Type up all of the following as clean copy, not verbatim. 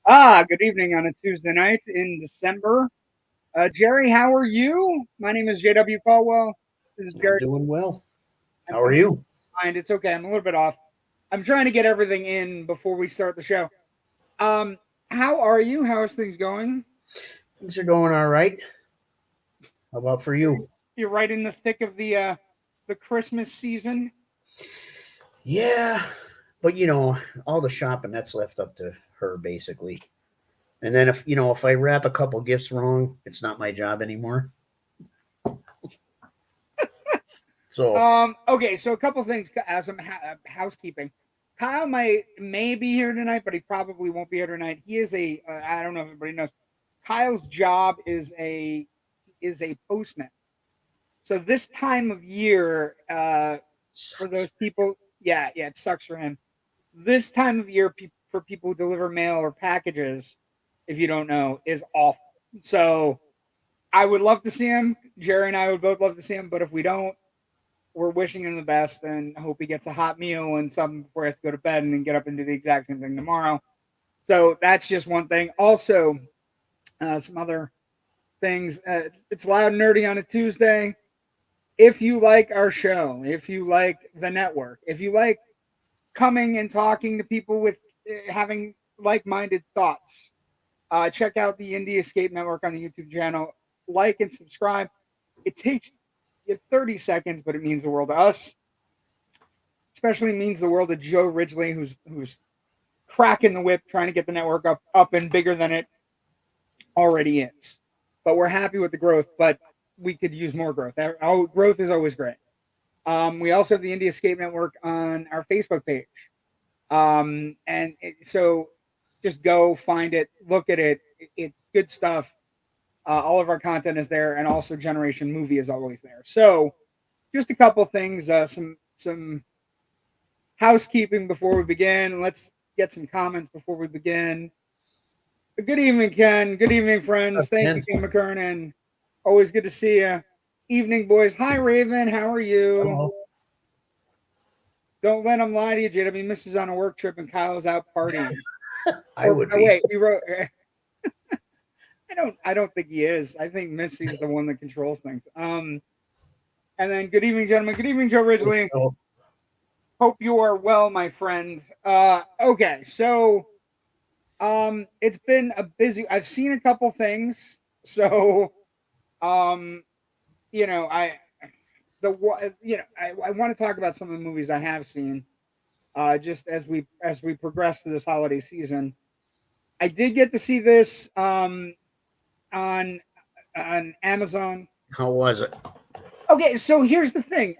Good evening on a Tuesday night in December. Jerry, how are you? My name is JW Colwell. This is I'm Jerry. doing well. I'm How are doing you? fine. It's okay. I'm a little bit off. I'm trying to get everything in before we start the show. Um, how are you? How is things going? Things are going all right. How about for you? You're right in the thick of the Christmas season. Yeah, but all the shopping that's left up to her basically. And then if I wrap a couple gifts wrong, it's not my job anymore. So Okay, so a couple things as some housekeeping. Kyle may be here tonight, but he probably won't be here tonight. He is I don't know if everybody knows. Kyle's job is a postman. So this time of year, for those sucks. people, yeah, it sucks for him. This time of year for people who deliver mail or packages, if you don't know, is awful. So I would love to see him. Jerry and I would both love to see him, but if we don't, we're wishing him the best and hope he gets a hot meal and something before he has to go to bed and then get up and do the exact same thing tomorrow. So that's just one thing. Also, some other things. It's loud and nerdy on a Tuesday. If you like our show, if you like the network, if you like coming and talking to people with having like-minded thoughts, check out the Indie Escape Network on the YouTube channel. Like and subscribe. It takes you 30 seconds, but it means the world to us. Especially means the world to Joe Ridgely, who's cracking the whip, trying to get the network up and bigger than it already is. But we're happy with the growth, but we could use more growth. Our growth is always great. We also have the Indie Escape Network on our Facebook page. So just go find it, look at it. It's good stuff. All of our content is there, and also Generation Movie is always there. So just a couple things, some housekeeping before we begin. Let's get some comments before we begin. Good evening, Ken. Good evening, friends. Thank you, Ken, Ken McKernan. Always good to see you. Evening, boys. Hi, Raven. How are you? hello. Don't let him lie to you, JW. Misses on a work trip and Kyle's out partying. I Or would oh, be. wait, we wrote. I don't think he is. I think Missy's the one that controls things. And then good evening, gentlemen. Good evening, Joe Ridgely. So, Hope you are well, my friend. Okay, so it's been a busy. I've seen a couple things, so um, you know, I want to talk about some of the movies I have seen. Just as we progress through this holiday season, I did get to see this on on Amazon. how was it? Okay, so here's the thing.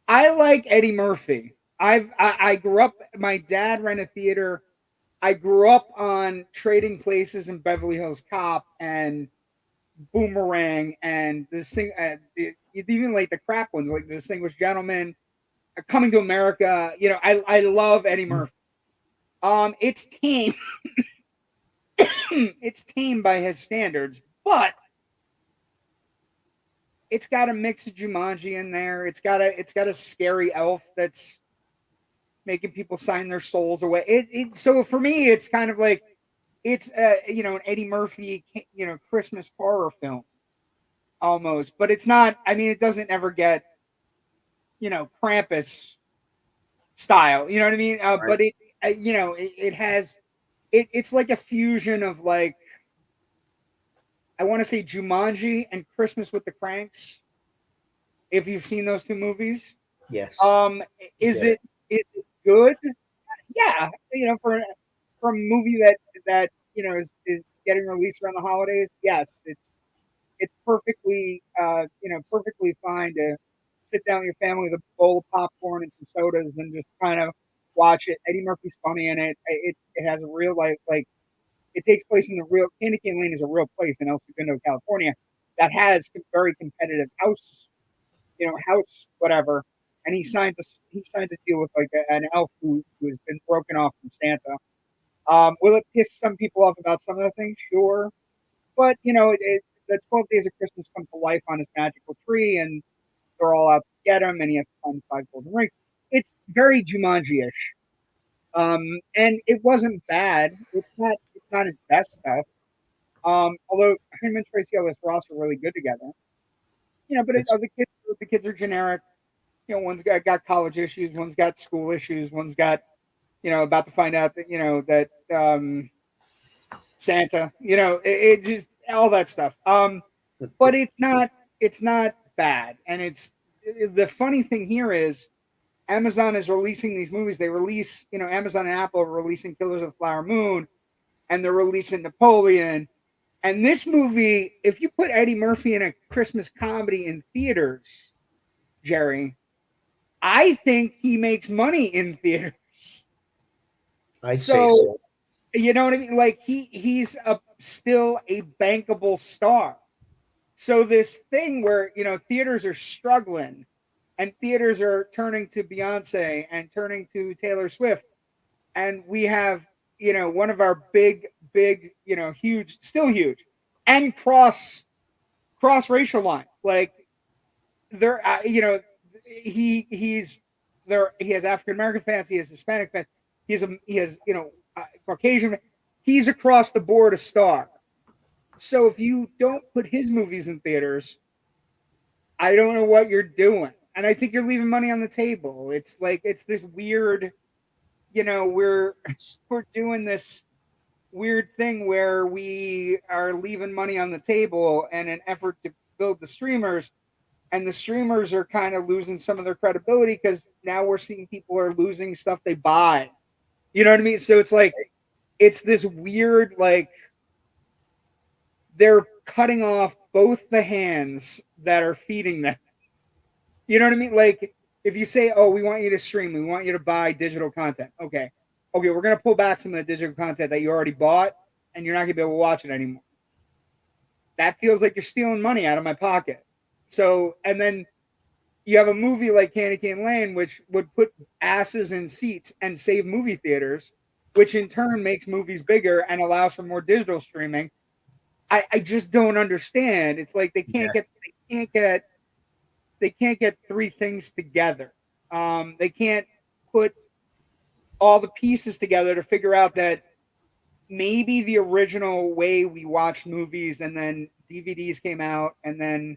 I like Eddie Murphy. I grew up. My dad ran a theater. I grew up on Trading Places and Beverly Hills Cop and Boomerang and this thing. Even like the crap ones, like Distinguished Gentleman, Coming to America. I love Eddie Murphy. It's tame. It's tame by his standards, but it's got a mix of Jumanji in there. It's got a scary elf that's making people sign their souls away. So for me, it's kind of like it's an Eddie Murphy Christmas horror film almost, but it's not. I mean, it doesn't ever get Krampus style. You know what I mean? Right. But it has it's like a fusion of like I want to say Jumanji and Christmas with the Cranks. If you've seen those two movies, Yes. is Get it. it good? Yeah, for a movie that is getting released around the holidays. Yes, it's perfectly fine to sit down with your family with a bowl of popcorn and some sodas and just kind of watch it. Eddie Murphy's funny in it. It has a real life like it takes place in the real Candy Cane Lane is a real place in El Segundo, California, that has very competitive house whatever. And he signs a deal with like an elf who has been broken off from Santa. Will it piss some people off about some of the things? Sure, but the 12 Days of Christmas come to life on his magical tree, and they're all out to get him, and he has to find the five golden rings. It's very Jumanji-ish. And it wasn't bad. It's not his best stuff. Although him and Tracy Ellis Ross are really good together. But It's the kids are generic. One's got college issues, one's got school issues, one's got about to find out that Santa. It just all that stuff. But it's not bad, and it's the funny thing here is Amazon is releasing these movies. They release, Amazon and Apple are releasing Killers of the Flower Moon, and they're releasing Napoleon. And this movie, if you put Eddie Murphy in a Christmas comedy in theaters, Jerry, I think he makes money in theaters. I'd say So so. you know what I mean? Like he's still a bankable star. So this thing where theaters are struggling, and theaters are turning to Beyonce and turning to Taylor Swift, and we have one of our big huge, still huge, and cross racial lines. Like there, he's there. He has African American fans. He has Hispanic fans. He has Caucasian. He's across the board a star. So if you don't put his movies in theaters, I don't know what you're doing. And I think you're leaving money on the table. It's like it's this weird, we're doing this weird thing where we are leaving money on the table in an effort to build the streamers, and the streamers are kind of losing some of their credibility because now we're seeing people are losing stuff they buy. You know what I mean? So it's like it's this weird, like they're cutting off both the hands that are feeding them. You know what I mean? Like if you say, "Oh, we want you to stream, we want you to buy digital content," okay, we're gonna pull back some of the digital content that you already bought, and you're not gonna be able to watch it anymore. That feels like you're stealing money out of my pocket. So, and then you have a movie like Candy Cane Lane, which would put asses in seats and save movie theaters, which in turn makes movies bigger and allows for more digital streaming. I just don't understand. It's like Yeah. they can't get three things together. They can't put all the pieces together to figure out that maybe the original way we watched movies and then DVDs came out and then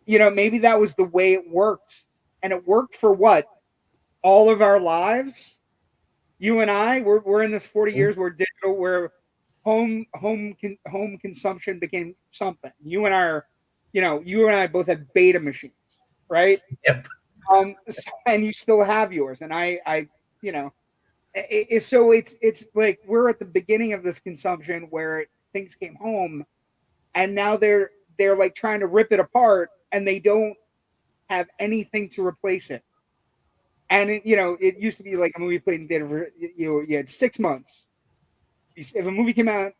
maybe that was the way it worked, and it worked for what, all of our lives. You and I, we're in this 40 years where digital, where home consumption became something. You and I are, you and I both have beta machines, right? Yep. And you still have yours, and I you know, so it's like we're at the beginning of this consumption where things came home, and now they're like trying to rip it apart, and they don't have anything to replace it. And it used to be like a movie played in theater for you had 6 months. If a movie came out,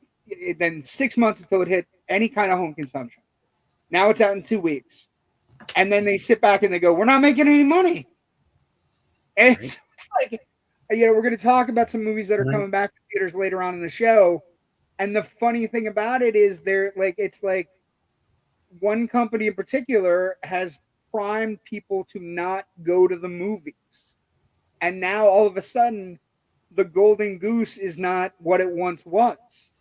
then 6 months until it hit any kind of home consumption. Now it's out in 2 weeks, and then they sit back and they go, "We're not making any money." And it's like, we're going to talk about some movies that are coming back to theaters later on in the show. And the funny thing about it is, it's like one company in particular has primed people to not go to the movies, and now all of a sudden, the golden goose is not what it once was.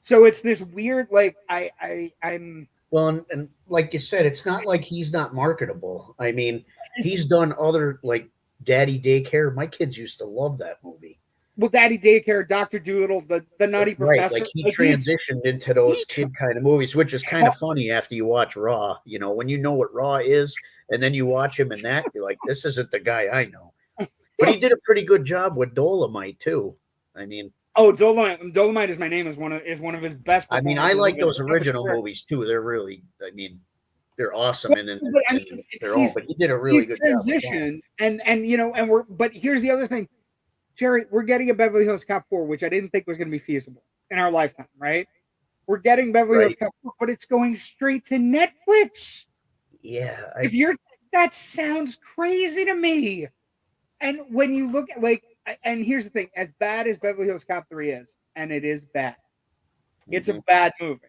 So it's this weird, like I'm Well, and like you said, it's not like he's not marketable. I mean, he's done other like Daddy Daycare. My kids used to love that movie. well, Daddy Daycare, Doctor Doolittle, the Nutty Right, Professor. like he Like transitioned into those kid kind of movies, which is kind of funny after you watch Raw. When you know what Raw is, and then you watch him in that, you're like, this isn't the guy I know. But he did a pretty good job with Dolomite too. I mean, Oh, Dolomite! Dolomite is my name is one of his best I performances of like his, those of his original career. movies too. They're really, I mean, they're awesome But I mean, their own. But he did a he's really good job with that. transitioned, and we're. But here's the other thing, Jerry. We're getting a Beverly Hills Cop 4, which I didn't think was going to be feasible in our lifetime. Right? We're getting Beverly Hills Right. Cop 4, but it's going straight to Netflix. Yeah. If you're, that sounds crazy to me. And when you look at and here's the thing: as bad as Beverly Hills Cop 3 is, and it is bad, it's a bad movie.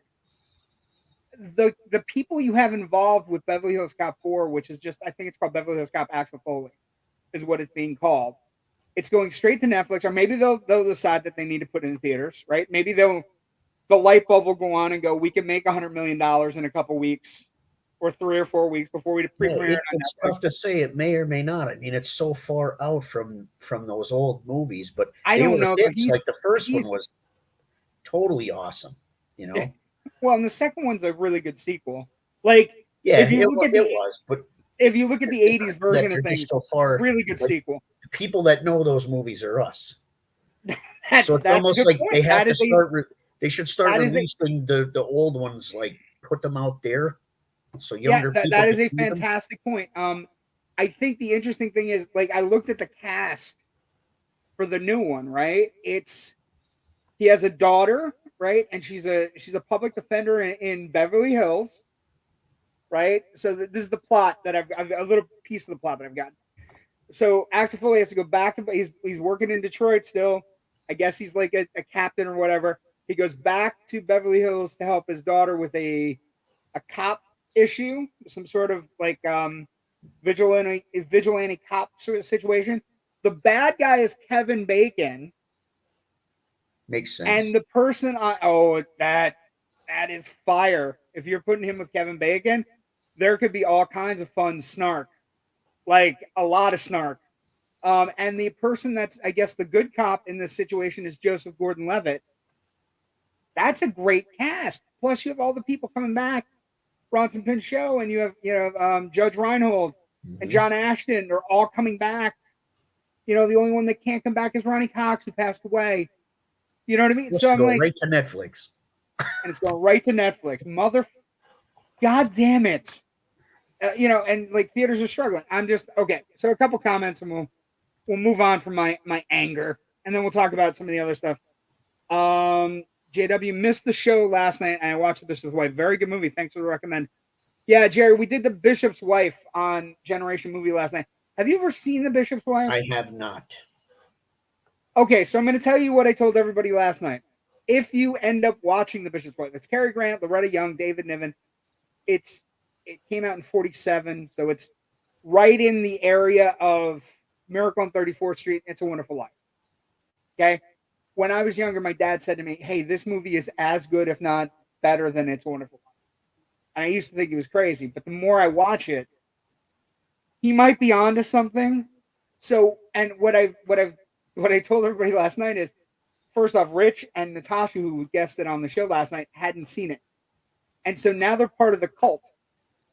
The people you have involved with Beverly Hills Cop 4, which is just, I think it's called Beverly Hills Cop Axel Foley, is what it's being called. It's going straight to Netflix, or maybe they'll decide that they need to put it in theaters, right? Maybe the light bulb will go on and go, we can make $100 million in a couple weeks, or 3 or 4 weeks before we Yeah, premiere it on it's Netflix. tough to say. It may or may not. I mean, it's so far out from those old movies, but I they don't were know. hits. Like the first one He's was totally awesome. You know? well, and the second one's a really good sequel. Like Yeah, if you look at it was, but if you look at the '80s version they're of just things, so far. really good Like, sequel. the people that know those movies are us. That's So it's a almost good like point. they have That to is a start. They should start that is a releasing the old ones, like put them out there, so yeah. younger people That can is a see them. fantastic point. I think the interesting thing is, like, I looked at the cast for the new one. Right, he has a daughter, right, and she's a public defender in Beverly Hills. Right, so this is the plot that I've a little piece of the plot that I've got. So Axel Foley has to go back to he's working in Detroit still. I guess he's like a captain or whatever. He goes back to Beverly Hills to help his daughter with a cop issue, some sort of like vigilante cop sort of situation. The bad guy is Kevin Bacon, Makes sense. and the person that is fire. If you're putting him with Kevin Bacon, there could be all kinds of fun snark, like a lot of snark. And the person that's, I guess, the good cop in this situation is Joseph Gordon-Levitt. That's a great cast. Plus, you have all the people coming back. Bronson Pinchot, and you have Judge Reinhold and John Ashton. They're all coming back. The only one that can't come back is Ronnie Cox, who passed away. You know what I mean? Let's So I'm go like, right to Netflix. and it's going right to Netflix. God damn it. And like theaters are struggling. I'm just okay. So a couple comments, and we'll move on from my anger, and then we'll talk about some of the other stuff. JW missed the show last night, and I watched The Bishop's Wife. Very good movie. Thanks for the recommend. Yeah, Jerry, we did The Bishop's Wife on Generation Movie last night. Have you ever seen The Bishop's Wife? I have not. Okay, so I'm going to tell you what I told everybody last night. If you end up watching The Bishop's Wife, it's Cary Grant, Loretta Young, David Niven. It came out in 1947, so it's right in the area of Miracle on 34th Street. It's a Wonderful Life. Okay? When I was younger, my dad said to me, hey, this movie is as good, if not better, than It's a Wonderful Life. And I used to think he was crazy, but the more I watch it, he might be onto something. So, and what I told everybody last night is, first off, Rich and Natasha, who guested on the show last night, hadn't seen it. And so now they're part of the cult.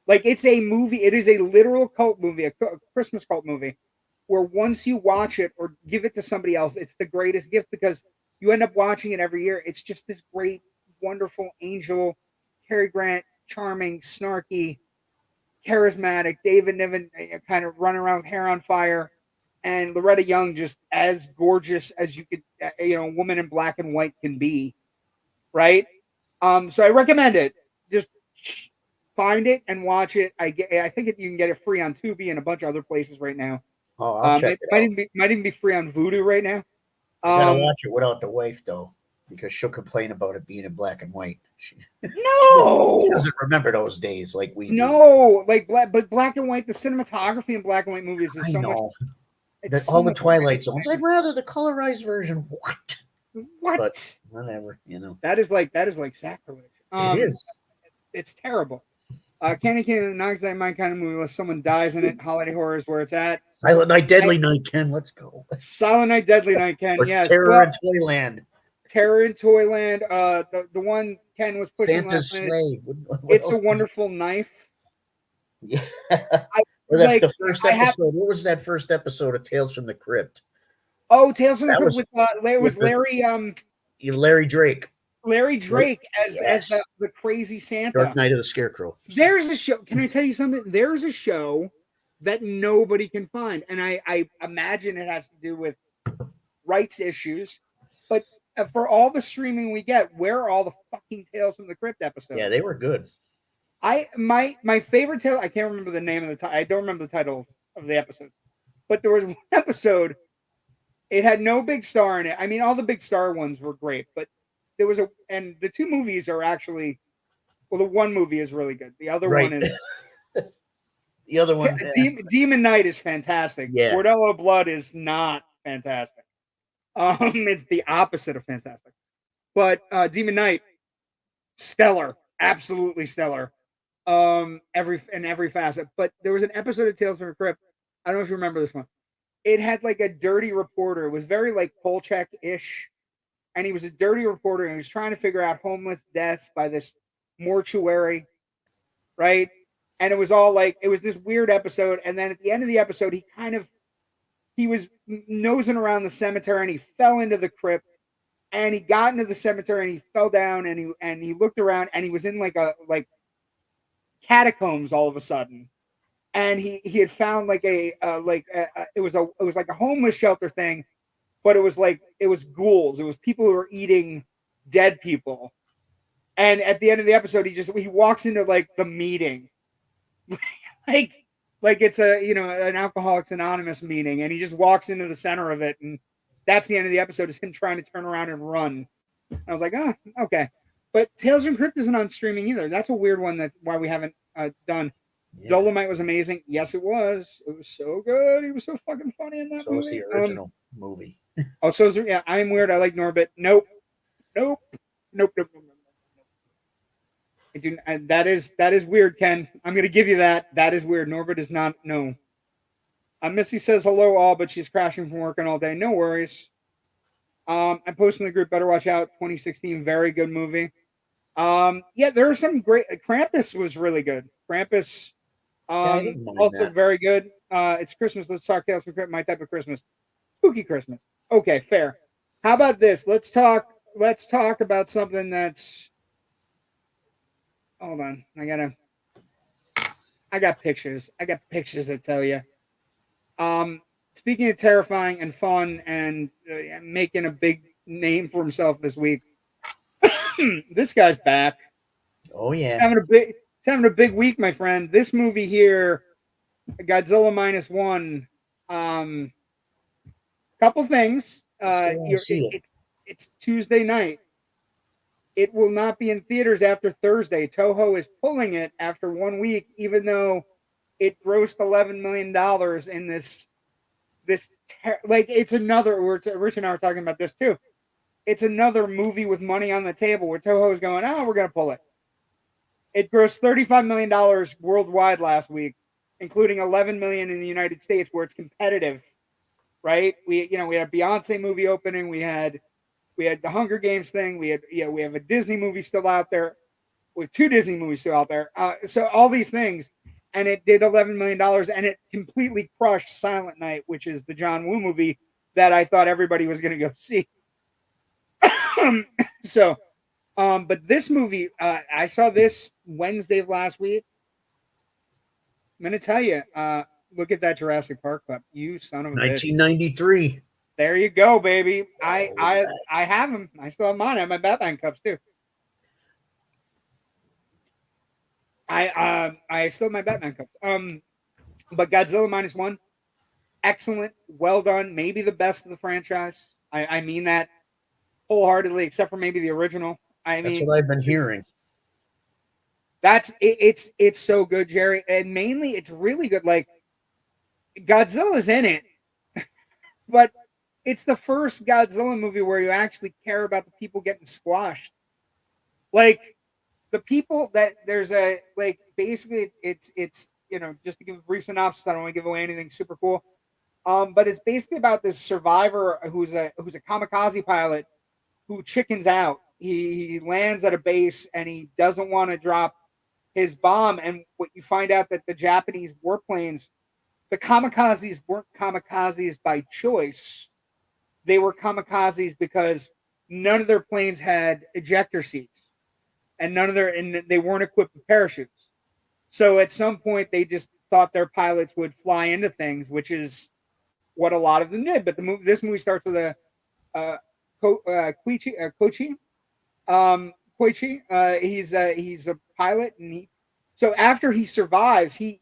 Like, it's a movie, it is a literal cult movie, a Christmas cult movie, where once you watch it or give it to somebody else, it's the greatest gift because you end up watching it every year. It's just this great, wonderful angel, Cary Grant, charming, snarky, charismatic, David Niven kind of running around with hair on fire, and Loretta Young just as gorgeous as you could, a woman in black and white can be, right? So I recommend it. Just find it and watch it. I think you can get it free on Tubi and a bunch of other places right now. Oh, I'll check it out. Might even be free on Vudu right now. I gotta watch it without the wife though, because she'll complain about it being in black and white. She doesn't remember those days like we do. No, but black and white. The cinematography in black and white movies is so much. It's all the Twilight Zones. I'd rather the colorized version. What? But whatever, That is like sacrilege. It is. It's terrible. Candy Cane, not exactly my kind of movie unless someone dies in it. Holiday horror is where it's at. Silent Night, Deadly Night, Ken. Let's go. Silent Night, Deadly Night, Ken. Yes. Terror in Toyland. Terror in Toyland. The one Ken was pushing Santa's last night. Sleigh. It's a Wonderful Knife. Yeah. The first episode. What was that first episode of Tales from the Crypt? Oh, Tales from the Crypt with Larry. Larry Drake. Larry Drake as the crazy Santa. Dark Night of the Scarecrow. There's a show. Can I tell you something? There's a show that nobody can find, and I imagine it has to do with rights issues. But for all the streaming we get, where are all the fucking Tales from the Crypt episodes? Yeah, they were good. My favorite tale. I can't remember the name of the title. I don't remember the title of the episode. But there was one episode. It had no big star in it. I mean, all the big star ones were great, but there was and the two movies are actually, well, the one movie is really good. The other one is. The other one, Demon Knight is fantastic. Yeah. Bordello Blood is not fantastic. It's the opposite of fantastic. But Demon Knight, stellar, absolutely stellar. Every facet. But there was an episode of Tales from the Crypt. I don't know if you remember this one. It had like a dirty reporter. It was very like Kolchak-ish, and he was a dirty reporter, and he was trying to figure out homeless deaths by this mortuary, right? And it was all like it was this weird episode. And then at the end of the episode, he was nosing around the cemetery, and he fell into the crypt, and he got into the cemetery, and he fell down, and he looked around, and he was in like catacombs all of a sudden, and he had found like it was like a homeless shelter thing, but it was ghouls. It was people who were eating dead people. And at the end of the episode, he walks into like the meeting, like it's an Alcoholics Anonymous meeting, and he just walks into the center of it, and that's the end of the episode, is him trying to turn around and run. I was like, oh, okay. But Tales from Crypt isn't on streaming either. That's a weird one. That's why we haven't done. Yeah. Dolomite was amazing. Yes, it was. It was so good. He was so fucking funny in that movie. So was the original movie. Oh, so yeah. I Am Weird. I Like Norbit. Nope. That is weird, Ken. I'm gonna give you that. That is weird. Norbit is not. No. Missy says hello all, but she's crashing from working all day. No worries. I'm posting the group. Better watch out. 2016, very good movie. Yeah, there are some great. Krampus was really good. Krampus, also that. Very good. It's Christmas. Let's talk Tales from Crypt. My type of Christmas. Spooky Christmas. Okay, fair. How about this? Let's talk about something that's. Hold on. I got pictures. I tell you. Speaking of terrifying and fun and making a big name for himself this week, this guy's back. Oh yeah, having a big week, my friend. This movie here, Godzilla -1. Couple things. It's Tuesday night. It will not be in theaters after Thursday. Toho is pulling it after 1 week, even though it grossed $11 million in this. It's another. Rich and I were talking about this too. It's another movie with money on the table where Toho is going, we're going to pull it. It grossed $35 million worldwide last week, including $11 million in the United States, where it's competitive, right? We had a Beyonce movie opening. We had the Hunger Games thing. We have a Disney movie still out there. We have 2 Disney movies still out there. So all these things, and it did $11 million, and it completely crushed Silent Night, which is the John Woo movie that I thought everybody was going to go see. But this movie, I saw this Wednesday of last week. I'm going to tell you, look at that Jurassic Park clip. You son of a 1993. Bitch. There you go, baby. I have them. I still have mine. I have my Batman cups too. I still have my Batman cups. But Godzilla -1, excellent, well done, maybe the best of the franchise. I mean that wholeheartedly, except for maybe the original. That's what I've been hearing. It's so good, Jerry, and mainly it's really good. Like, Godzilla's in it, but it's the first Godzilla movie where you actually care about the people getting squashed. Like, the people that basically it's just to give a brief synopsis. I don't want to give away anything super cool. But it's basically about this survivor who's a kamikaze pilot who chickens out. He lands at a base and he doesn't want to drop his bomb. And what you find out that the Japanese warplanes, the kamikazes weren't kamikazes by choice. They were kamikazes because none of their planes had ejector seats, and they weren't equipped with parachutes. So at some point they just thought their pilots would fly into things, which is what a lot of them did. But this movie starts with a Koichi. He's a pilot, and so after he survives, he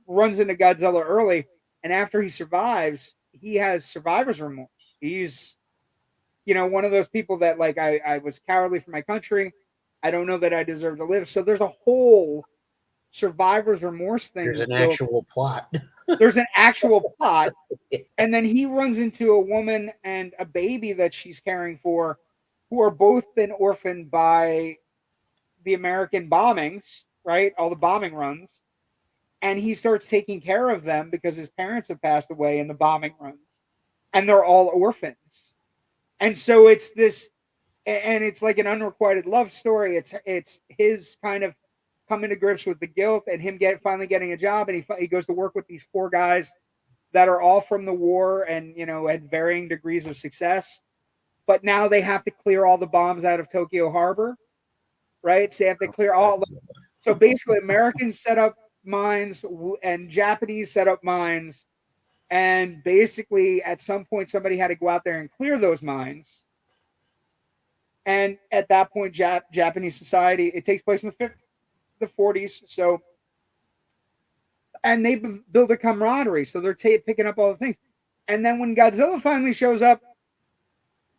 runs into Godzilla early, and after he survives, he has survivor's remorse. He's one of those people that, like, I was cowardly for my country. I don't know that I deserve to live. So there's a whole survivor's remorse thing. There's an actual plot. There's an actual plot. And then he runs into a woman and a baby that she's caring for, who are both been orphaned by the American bombings, right? All the bombing runs. And he starts taking care of them because his parents have passed away in the bombing runs. And they're all orphans. And so it's this, and it's like an unrequited love story. It's his kind of coming to grips with the guilt and him finally getting a job, and he goes to work with these four guys that are all from the war and had varying degrees of success, but now they have to clear all the bombs out of Tokyo Harbor, right? So they have to clear all. So basically, Americans set up mines and Japanese set up mines, and basically at some point somebody had to go out there and clear those mines. And at that point, Japanese society, it takes place in the 40s. So, and they build a camaraderie. So they're picking up all the things. And then when Godzilla finally shows up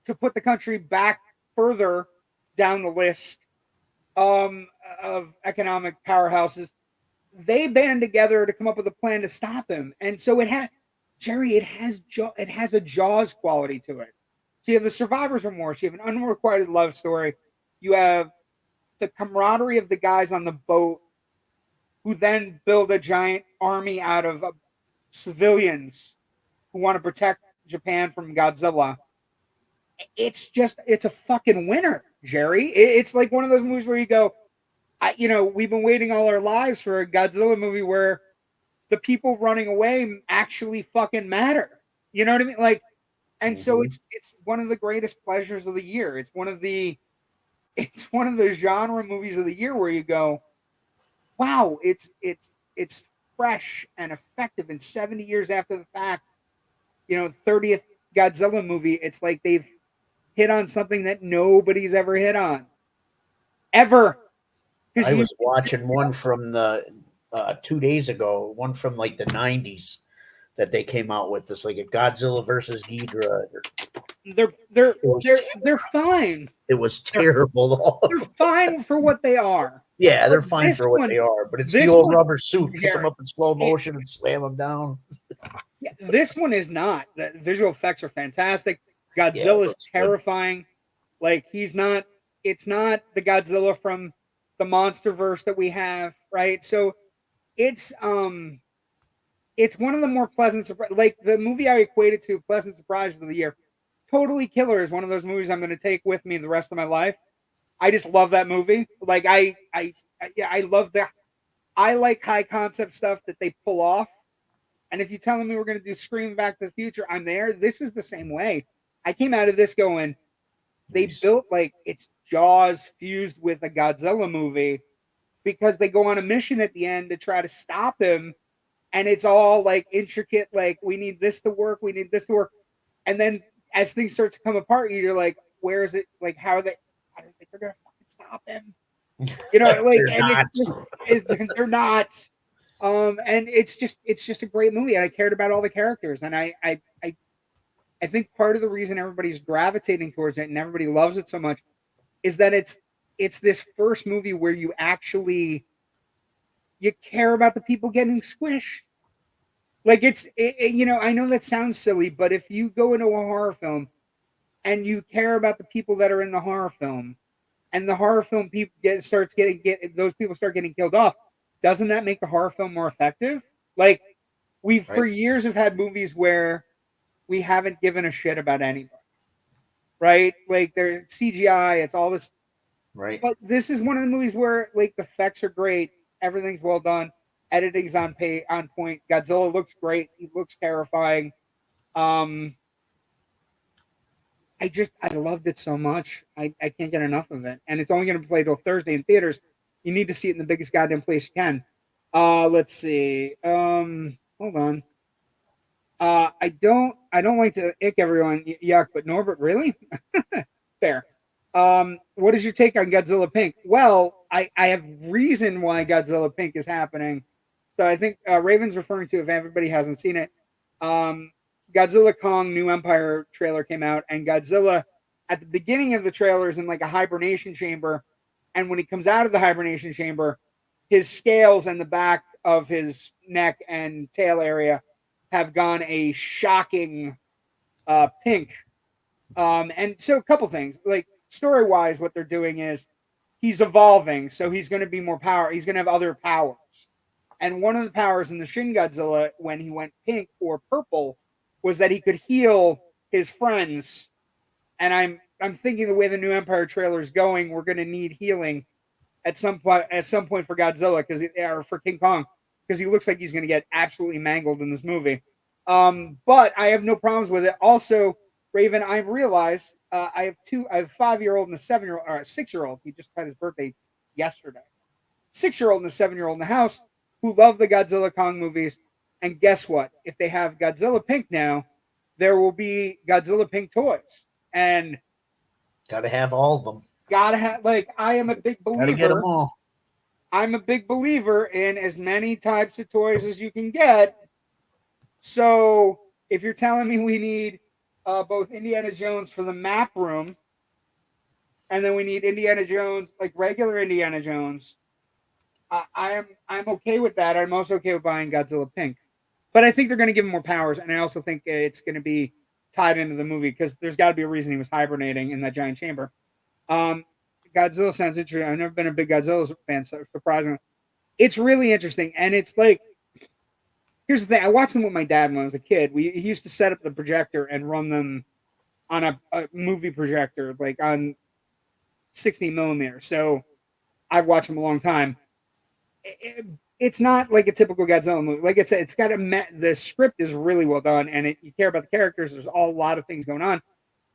to put the country back further down the list of economic powerhouses, they band together to come up with a plan to stop him. And so it has a Jaws quality to it. So you have the survivor's remorse, you have an unrequited love story, you have the camaraderie of the guys on the boat who then build a giant army out of civilians who want to protect Japan from Godzilla. It's a fucking winner, Jerry. It's like one of those movies where you go, we've been waiting all our lives for a Godzilla movie where the people running away actually fucking matter. You know what I mean? Like, and so it's one of the greatest pleasures of the year. It's one of those genre movies of the year where you go, wow, it's fresh and effective. And 70 years after the fact, 30th Godzilla movie, it's like they've hit on something that nobody's ever hit on. Ever. I was watching one from the 2 days ago, one from like the 90s that they came out with. This like a Godzilla versus Ghidorah. They're fine. It was terrible. They're fine for what they are. Yeah, they're fine for what they are, but it's the old rubber suit. Pick them up in slow motion and slam them down. Yeah, this one is not. The visual effects are fantastic. Godzilla is terrifying. Like it's not the Godzilla from the MonsterVerse that we have, right? So it's one of the more pleasant like the movie I equated to pleasant surprises of the year. Totally Killer is one of those movies I'm going to take with me the rest of my life. I just love that movie. Like I love that. I like high concept stuff that they pull off. And if you're telling me we're going to do Scream Back to the Future, I'm there. This is the same way. I came out of this going, they built like it's Jaws fused with a Godzilla movie because they go on a mission at the end to try to stop him. And it's all like intricate, like we need this to work, we need this to work. And then as things start to come apart, you're like, where is it? Like, how are they? I don't think they're going to fucking stop him. Like, and it's just, they're not. And it's just a great movie. And I cared about all the characters. And I think part of the reason everybody's gravitating towards it and everybody loves it so much is that it's this first movie where you care about the people getting squished. Like I know that sounds silly, but if you go into a horror film and you care about the people that are in the horror film, and the horror film people those people start getting killed off, doesn't that make the horror film more effective? Like for years have had movies where we haven't given a shit about anybody, right? Like there's CGI, it's all this, right? But this is one of the movies where like the effects are great, everything's well done. Editing's on point. Godzilla looks great. He looks terrifying. I loved it so much. I can't get enough of it. And it's only going to play till Thursday in theaters. You need to see it in the biggest goddamn place you can. Let's see. Hold on. I don't like to ick everyone. Yuck, but Norbert, really? Fair. What is your take on Godzilla Pink? Well, I have reason why Godzilla Pink is happening. So I think Raven's referring to, if everybody hasn't seen it, Godzilla Kong New Empire trailer came out, and Godzilla at the beginning of the trailer is in like a hibernation chamber, and when he comes out of the hibernation chamber, his scales and the back of his neck and tail area have gone a shocking pink. And so a couple things, like story wise, what they're doing is he's evolving, so he's going to be more power. He's going to have other powers. And one of the powers in the Shin Godzilla, when he went pink or purple, was that he could heal his friends. And I'm thinking the way the new Empire trailer is going, we're going to need healing at some point for Godzilla or for King Kong, because he looks like he's going to get absolutely mangled in this movie. But I have no problems with it. Also, Raven, I realize I have a 5-year-old and a 7-year-old or a 6-year-old. He just had his birthday yesterday. 6-year-old and a 7-year-old in the house who love the Godzilla Kong movies. And guess what? If they have Godzilla Pink now, there will be Godzilla Pink toys. And gotta have all of them. Gotta have, like, I am a big believer. Gotta get them all. I'm a big believer in as many types of toys as you can get. So if you're telling me we need both Indiana Jones for the map room, and then we need Indiana Jones, like regular Indiana Jones, I'm okay with that. I'm also okay with buying Godzilla Pink. But I think they're going to give him more powers, and I also think it's going to be tied into the movie, because there's got to be a reason he was hibernating in that giant chamber. Godzilla sounds interesting. I've never been a big Godzilla fan, so surprisingly. It's really interesting, and it's like, here's the thing. I watched them with my dad when I was a kid. He used to set up the projector and run them on a movie projector, like on 16 millimeter. So I've watched them a long time. It's not like a typical Godzilla movie. Like I said, it's got the script is really well done, and you care about the characters. There's a lot of things going on,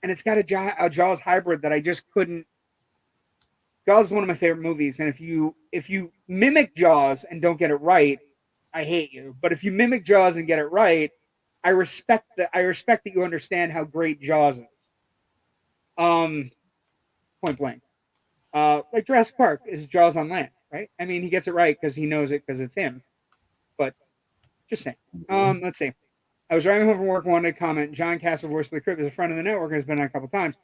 and it's got a Jaws hybrid that I just couldn't. Jaws is one of my favorite movies, and if you mimic Jaws and don't get it right, I hate you. But if you mimic Jaws and get it right, I respect that you understand how great Jaws is. Point blank. Like Jurassic Park is Jaws on land, right? I mean, he gets it right because he knows it because it's him. But just saying. Let's see. I was driving home from work, wanted to comment. John Castle, voice of the Crypt, is a friend of the network, has been on a couple times.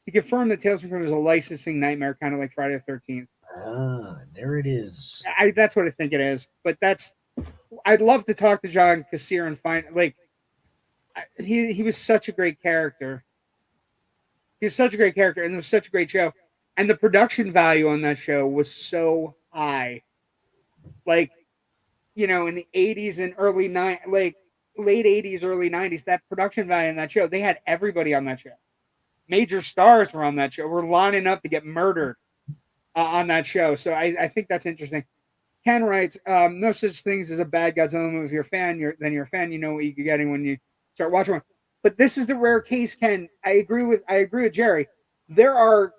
He confirmed that Tales from the Crypt is a licensing nightmare, kind of like Friday the 13th. Ah, there it is. That's what I think it is. But I'd love to talk to John Kassir and find, like, he was such a great character. He was such a great character, and it was such a great show. And the production value on that show was so high. Like, in the 80s and late 80s, early 90s, that production value on that show, they had everybody on that show. Major stars were on that show. We're lining up to get murdered on that show. So I think that's interesting. Ken writes, no such things as a bad Godzilla movie. If you're a fan, then you're a fan. You know what you're getting when you start watching one. But this is the rare case, Ken. I agree with Jerry. There are.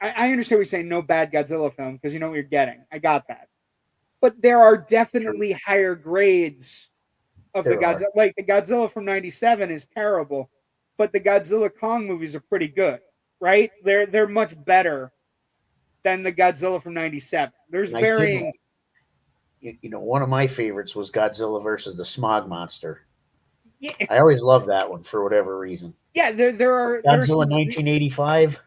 I understand what you're saying. No bad Godzilla film, because you know what you're getting. I got that. But there are definitely higher grades of the Godzilla. Like the Godzilla from '97 is terrible, but the Godzilla Kong movies are pretty good, right? They're much better than the Godzilla from '97. There's varying. One of my favorites was Godzilla versus the Smog Monster. Yeah. I always loved that one for whatever reason. Yeah, there are Godzilla 1985.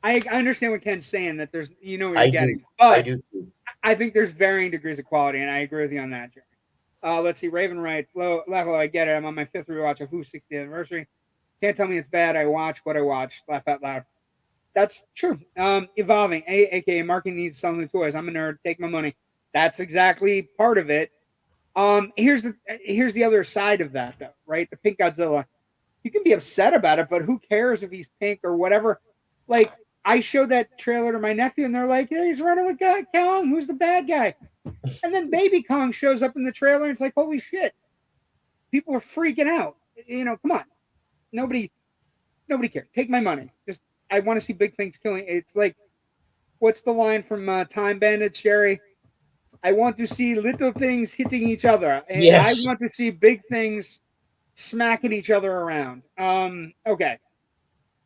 I understand what Ken's saying, that there's, what you're getting. I do too. I think there's varying degrees of quality, and I agree with you on that, Jerry. Let's see. Raven writes, Laugh, I get it. I'm on my 5th rewatch of Who's 60th anniversary. Can't tell me it's bad. I watch what I watch. Laugh out loud. That's true. Evolving, aka marketing needs selling the toys. I'm a nerd. Take my money. That's exactly part of it. Here's the other side of that, though, right? The pink Godzilla. You can be upset about it, but who cares if he's pink or whatever? Like, I showed that trailer to my nephew, and they're like, yeah, he's running with Kong. Who's the bad guy? And then Baby Kong shows up in the trailer, and it's like, holy shit. People are freaking out. Come on. Nobody cares. Take my money. I want to see big things killing. It's like, what's the line from Time Bandits, Jerry? I want to see little things hitting each other. And yes. I want to see big things smacking each other around. Okay.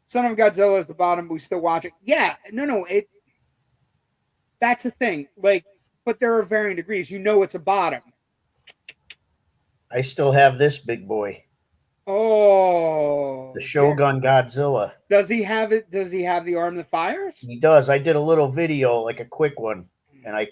Son of Godzilla is the bottom, but we still watch it. Yeah, no, that's the thing. Like, but there are varying degrees. It's a bottom. I still have this big boy. Oh. The Shogun Godzilla. Does he have it? Does he have the arm that fires? He does. I did a little video, like a quick one, and I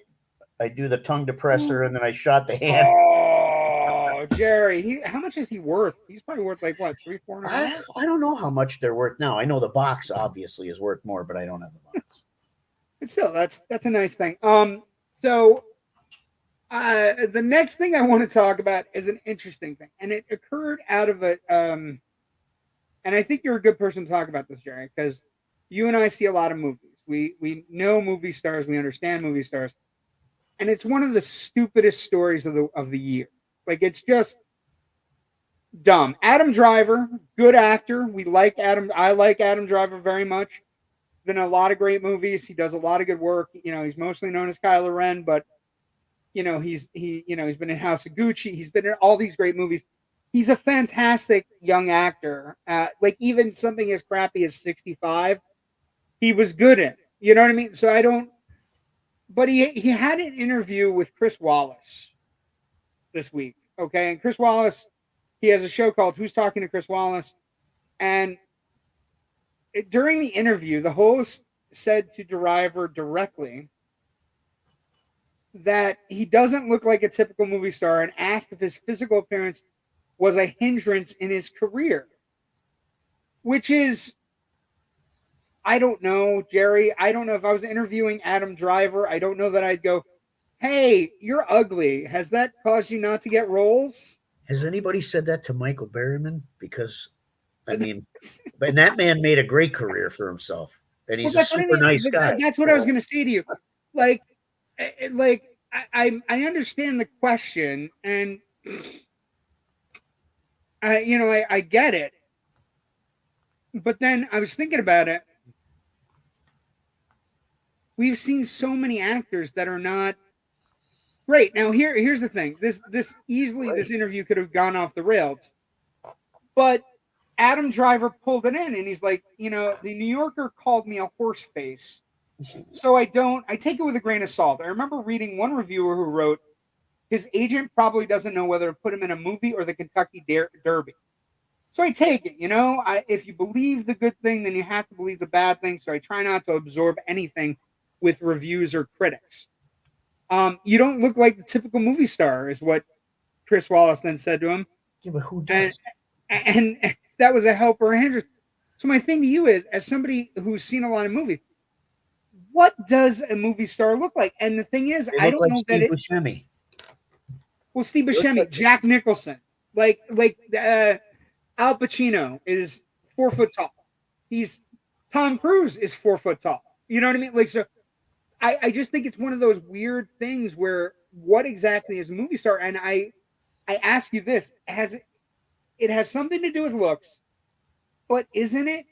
I do the tongue depressor, and then I shot the hand. Oh, Jerry, how much is he worth? He's probably worth like what, $300-$400? I don't know how much they're worth now. I know the box obviously is worth more, but I don't have the box. But still, that's a nice thing. So the next thing I want to talk about is an interesting thing, and it occurred out of a and I think you're a good person to talk about this, Jerry, because you and I see a lot of movies. We know movie stars, we understand movie stars, and it's one of the stupidest stories of the year. Like, it's just dumb. Adam Driver, good actor. We like Adam. I like Adam Driver very much. Been in a lot of great movies. He does a lot of good work. You know, he's mostly known as Kylo Ren, but you know, he's been in House of Gucci. He's been in all these great movies. He's a fantastic young actor. Like, even something as crappy as 65, he was good in. You know what I mean? So I don't. But he had an interview with Chris Wallace this week. Okay, and Chris Wallace, he has a show called Who's Talking to Chris Wallace, and during the interview, the host said to Driver directly that he doesn't look like a typical movie star, and asked if his physical appearance was a hindrance in his career. Which is, I don't know, Jerry. I don't know if I was interviewing Adam Driver. I don't know that I'd go, hey, you're ugly. Has that caused you not to get roles? Has anybody said that to Michael Berryman? Because, I mean, and that man made a great career for himself, and he's a super nice guy. That's what I was going to say to you. Like I understand the question, and I get it. But then I was thinking about it. We've seen so many actors that are not great. Now here's the thing. This interview could have gone off the rails. But Adam Driver pulled it in, and he's like, the New Yorker called me a horse face. So I take it with a grain of salt. I remember reading one reviewer who wrote, his agent probably doesn't know whether to put him in a movie or the Kentucky Derby. So I take it, if you believe the good thing, then you have to believe the bad thing. So I try not to absorb anything with reviews or critics. You don't look like the typical movie star, is what Chris Wallace then said to him. Yeah, but who does? And that was a help or a hindrance. So my thing to you is, as somebody who's seen a lot of movies, what does a movie star look like? And the thing is, I don't know that Buscemi. Well, Steve Buscemi, Jack Nicholson, like Al Pacino is 4 foot tall. Tom Cruise is 4 foot tall. You know what I mean? Like, so I just think it's one of those weird things where what exactly is a movie star? And I ask you this, it has something to do with looks, but isn't it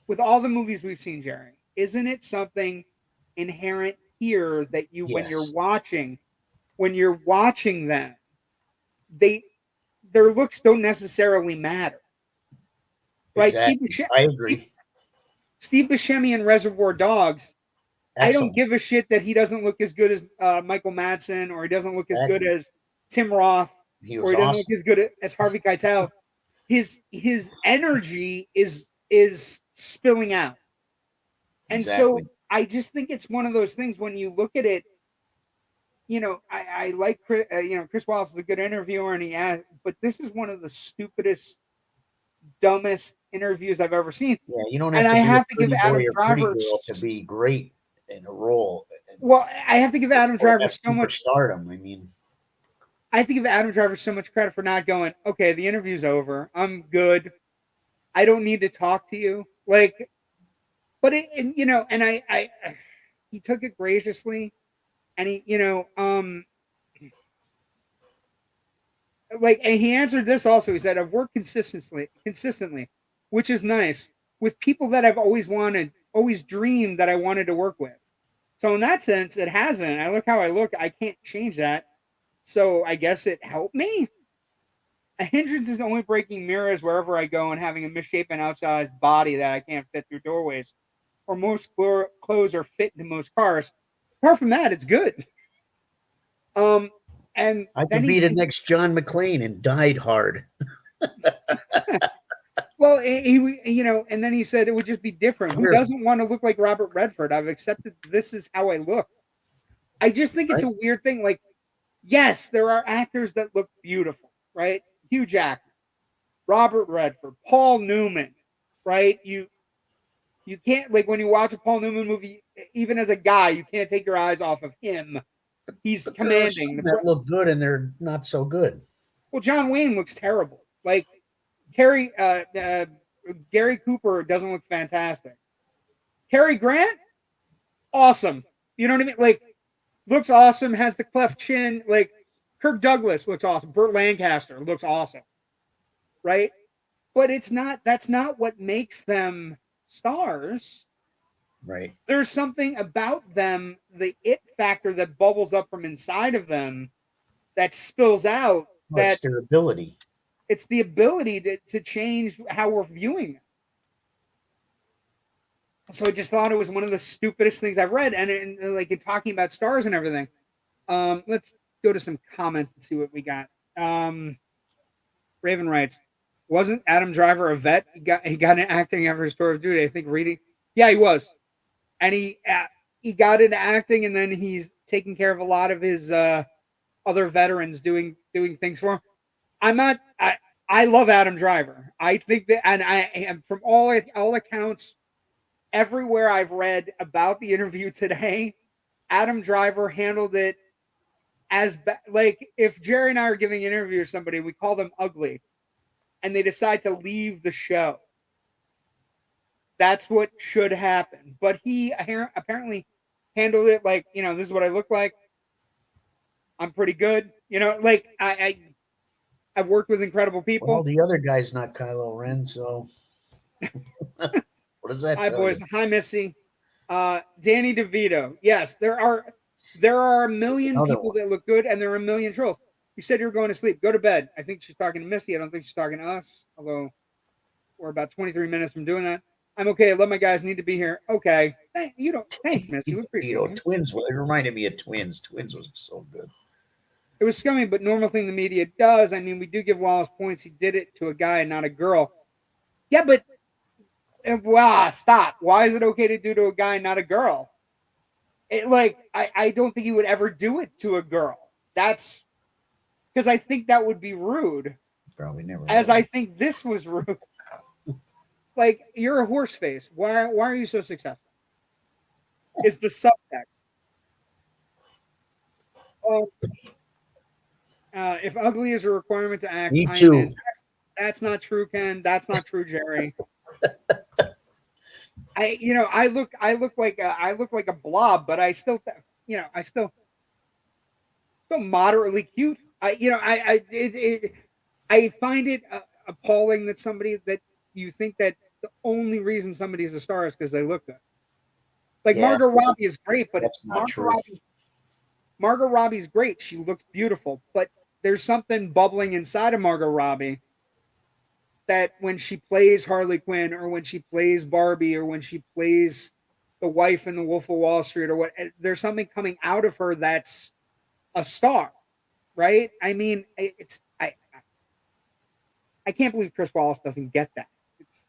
with all the movies we've seen, Jerry, isn't it something inherent here that you, when you're watching them, their looks don't necessarily matter. Right? Exactly. I agree. Steve Buscemi in Reservoir Dogs, Excellent. I don't give a shit that he doesn't look as good as Michael Madsen, or he doesn't look as good as Tim Roth, or he doesn't look as good as Harvey Keitel. His energy is spilling out. And so I just think it's one of those things when you look at it, I like Chris Wallace is a good interviewer, and but this is one of the stupidest, dumbest interviews I've ever seen. Yeah, you don't have to give Adam Driver to be great in a role. Well, I have to give Adam Driver so much stardom. I mean, I have to give Adam Driver so much credit for not going, okay, the interview's over. I'm good. I don't need to talk to you. Like, but he took it graciously, and and he answered this also. He said, I've worked consistently, which is nice, with people that I've always dreamed that I wanted to work with. So in that sense, it hasn't. I look how I look. I can't change that. So I guess it helped me. A hindrance is only breaking mirrors wherever I go and having a misshapen outsized body that I can't fit through doorways, or most clothes are fit into most cars. Apart from that, it's good. And I could be the next John McClane and died hard. Well, and then he said it would just be different. Who doesn't want to look like Robert Redford? I've accepted this is how I look. I just think it's a weird thing. Like, yes, there are actors that look beautiful, right? Huge actor, Robert Redford, Paul Newman, right? You can't, like, when you watch a Paul Newman movie, even as a guy, you can't take your eyes off of him. He's commanding. That look good and they're not so good. Well, John Wayne looks terrible. Like Gary Cooper doesn't look fantastic. Cary Grant, awesome. You know what I mean? Like, looks awesome. Has the cleft chin. Like Kirk Douglas looks awesome. Burt Lancaster looks awesome. Right? But that's not what makes them stars. Right. There's something about them, the it factor that bubbles up from inside of them that spills out. It's their ability. It's the ability to change how we're viewing it. So I just thought it was one of the stupidest things I've read. And like in talking about stars and everything. Let's go to some comments and see what we got. Raven writes, wasn't Adam Driver a vet? He got into acting after his tour of duty. I think reading. Yeah, he was. And he got into acting, and then he's taking care of a lot of his other veterans doing things for him. I love Adam Driver. I think that, and I am, from all accounts, everywhere I've read about the interview today, Adam Driver handled it as like if Jerry and I are giving an interview to somebody, we call them ugly, and they decide to leave the show. That's what should happen. But he apparently handled it like, this is what I look like. I'm pretty good. Like I've worked with incredible people. Well, the other guy's not Kylo Ren, so what does that Hi, tell boys. you? Hi, Missy. Danny DeVito. Yes, there are a million people that look good, and there are a million trolls. You said you were going to sleep. Go to bed. I think she's talking to Missy. I don't think she's talking to us, although we're about 23 minutes from doing that. I'm okay. I love my guys. Need to be here. Okay. Thanks, Missy. We appreciate it. Twins. Well, it reminded me of Twins. Twins was so good. It was scummy, but normal thing the media does. I mean, we do give Wallace points. He did it to a guy and not a girl. Yeah, but stop. Why is it okay to do to a guy and not a girl? I don't think he would ever do it to a girl. That's because I think that would be rude. Probably never. As I think this was rude. Like, you're a horse face. Why are you so successful? Is the subtext. If ugly is a requirement to act, me too. That's not true, Ken. That's not true, Jerry. I look like a blob, but I still moderately cute. I find it appalling that somebody that you think that the only reason somebody's a star is because they look good. Like Margot Robbie is great, but it's not true. Margot Robbie's great. She looks beautiful, but there's something bubbling inside of Margot Robbie that when she plays Harley Quinn or when she plays Barbie or when she plays the wife in The Wolf of Wall Street or what, there's something coming out of her that's a star, right? I mean, I can't believe Chris Wallace doesn't get that. It's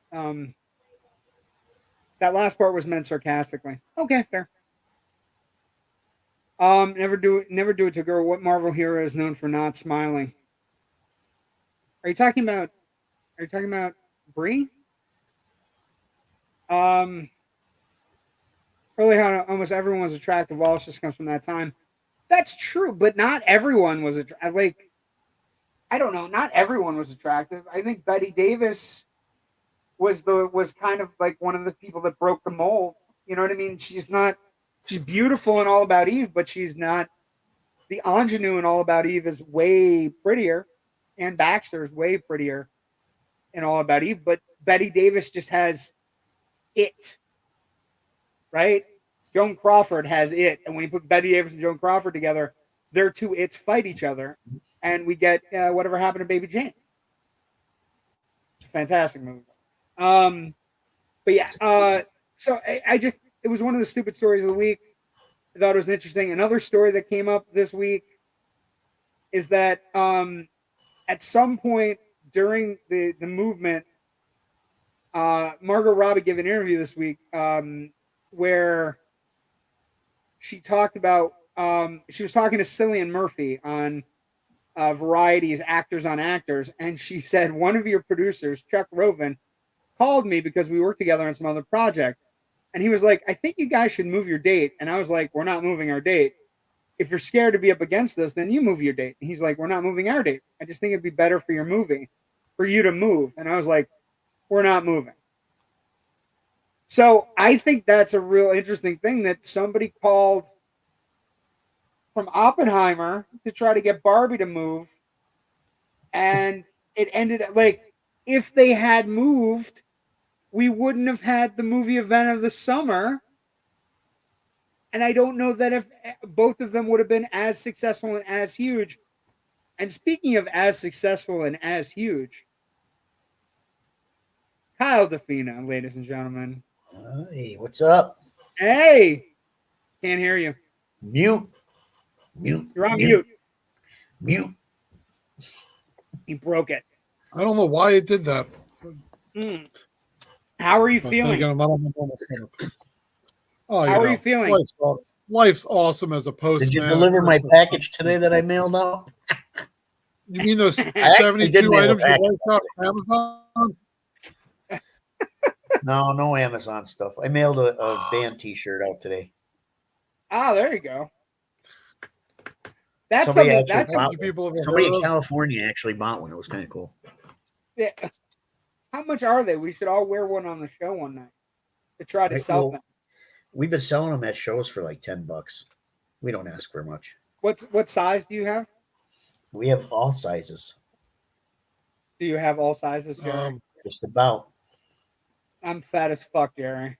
that last part was meant sarcastically. Okay, fair. Never do it to a girl. What Marvel hero is known for not smiling? Are you talking about Brie? Early on, almost everyone was attractive. Wallace just comes from that time. That's true, but not everyone was attractive. Like, I don't know, not everyone was attractive. I think Bette Davis was kind of like one of the people that broke the mold. You know what I mean? She's beautiful in All About Eve, but she's not. The ingenue in All About Eve is way prettier, and Baxter is way prettier in All About Eve. But Bette Davis just has it, right? Joan Crawford has it, and when you put Bette Davis and Joan Crawford together, their two its fight each other, and we get Whatever Happened to Baby Jane. It's a fantastic movie. But yeah, so it was one of the stupid stories of the week. I thought it was interesting. Another story that came up this week is that at some point during the movement, Margot Robbie gave an interview this week where she talked about she was talking to Cillian Murphy on Variety's Actors on Actors, and she said one of your producers, Chuck Roven, called me because we worked together on some other project, and he was like, "I think you guys should move your date," and I was like, "We're not moving our date. If you're scared to be up against this, then you move your date." And he's like, "We're not moving our date. I just think it'd be better for your movie for you to move," and I was like, "We're not moving." So I think that's a real interesting thing that somebody called from Oppenheimer to try to get Barbie to move, and it ended up like if they had moved, we wouldn't have had the movie event of the summer. And I don't know that if both of them would have been as successful and as huge. And speaking of as successful and as huge, Kyle Defina, ladies and gentlemen. Hey, what's up? Hey, can't hear you. Mute. You're on mute. Mute. He broke it. I don't know why it did that. How are you But feeling? Again, I'm not on my normal setup. Oh, How are you feeling? Life's awesome as a postman. Did you deliver my package today that I mailed out? You mean those actually did 72 mail a items you package. wiped off Amazon? No Amazon stuff. I mailed a band T-shirt out today. Ah, there you go. That's Somebody something. actually That's bought You people ever Somebody heard in of? California actually bought one. It was kind of cool. yeah. How much are they? We should all wear one on the show one night to try to Right, sell well, them. We've been selling them at shows for like $10. We don't ask for much. What size do you have? We have all sizes, Do you have all sizes, Jerry? just about. I'm fat as fuck, Jerry.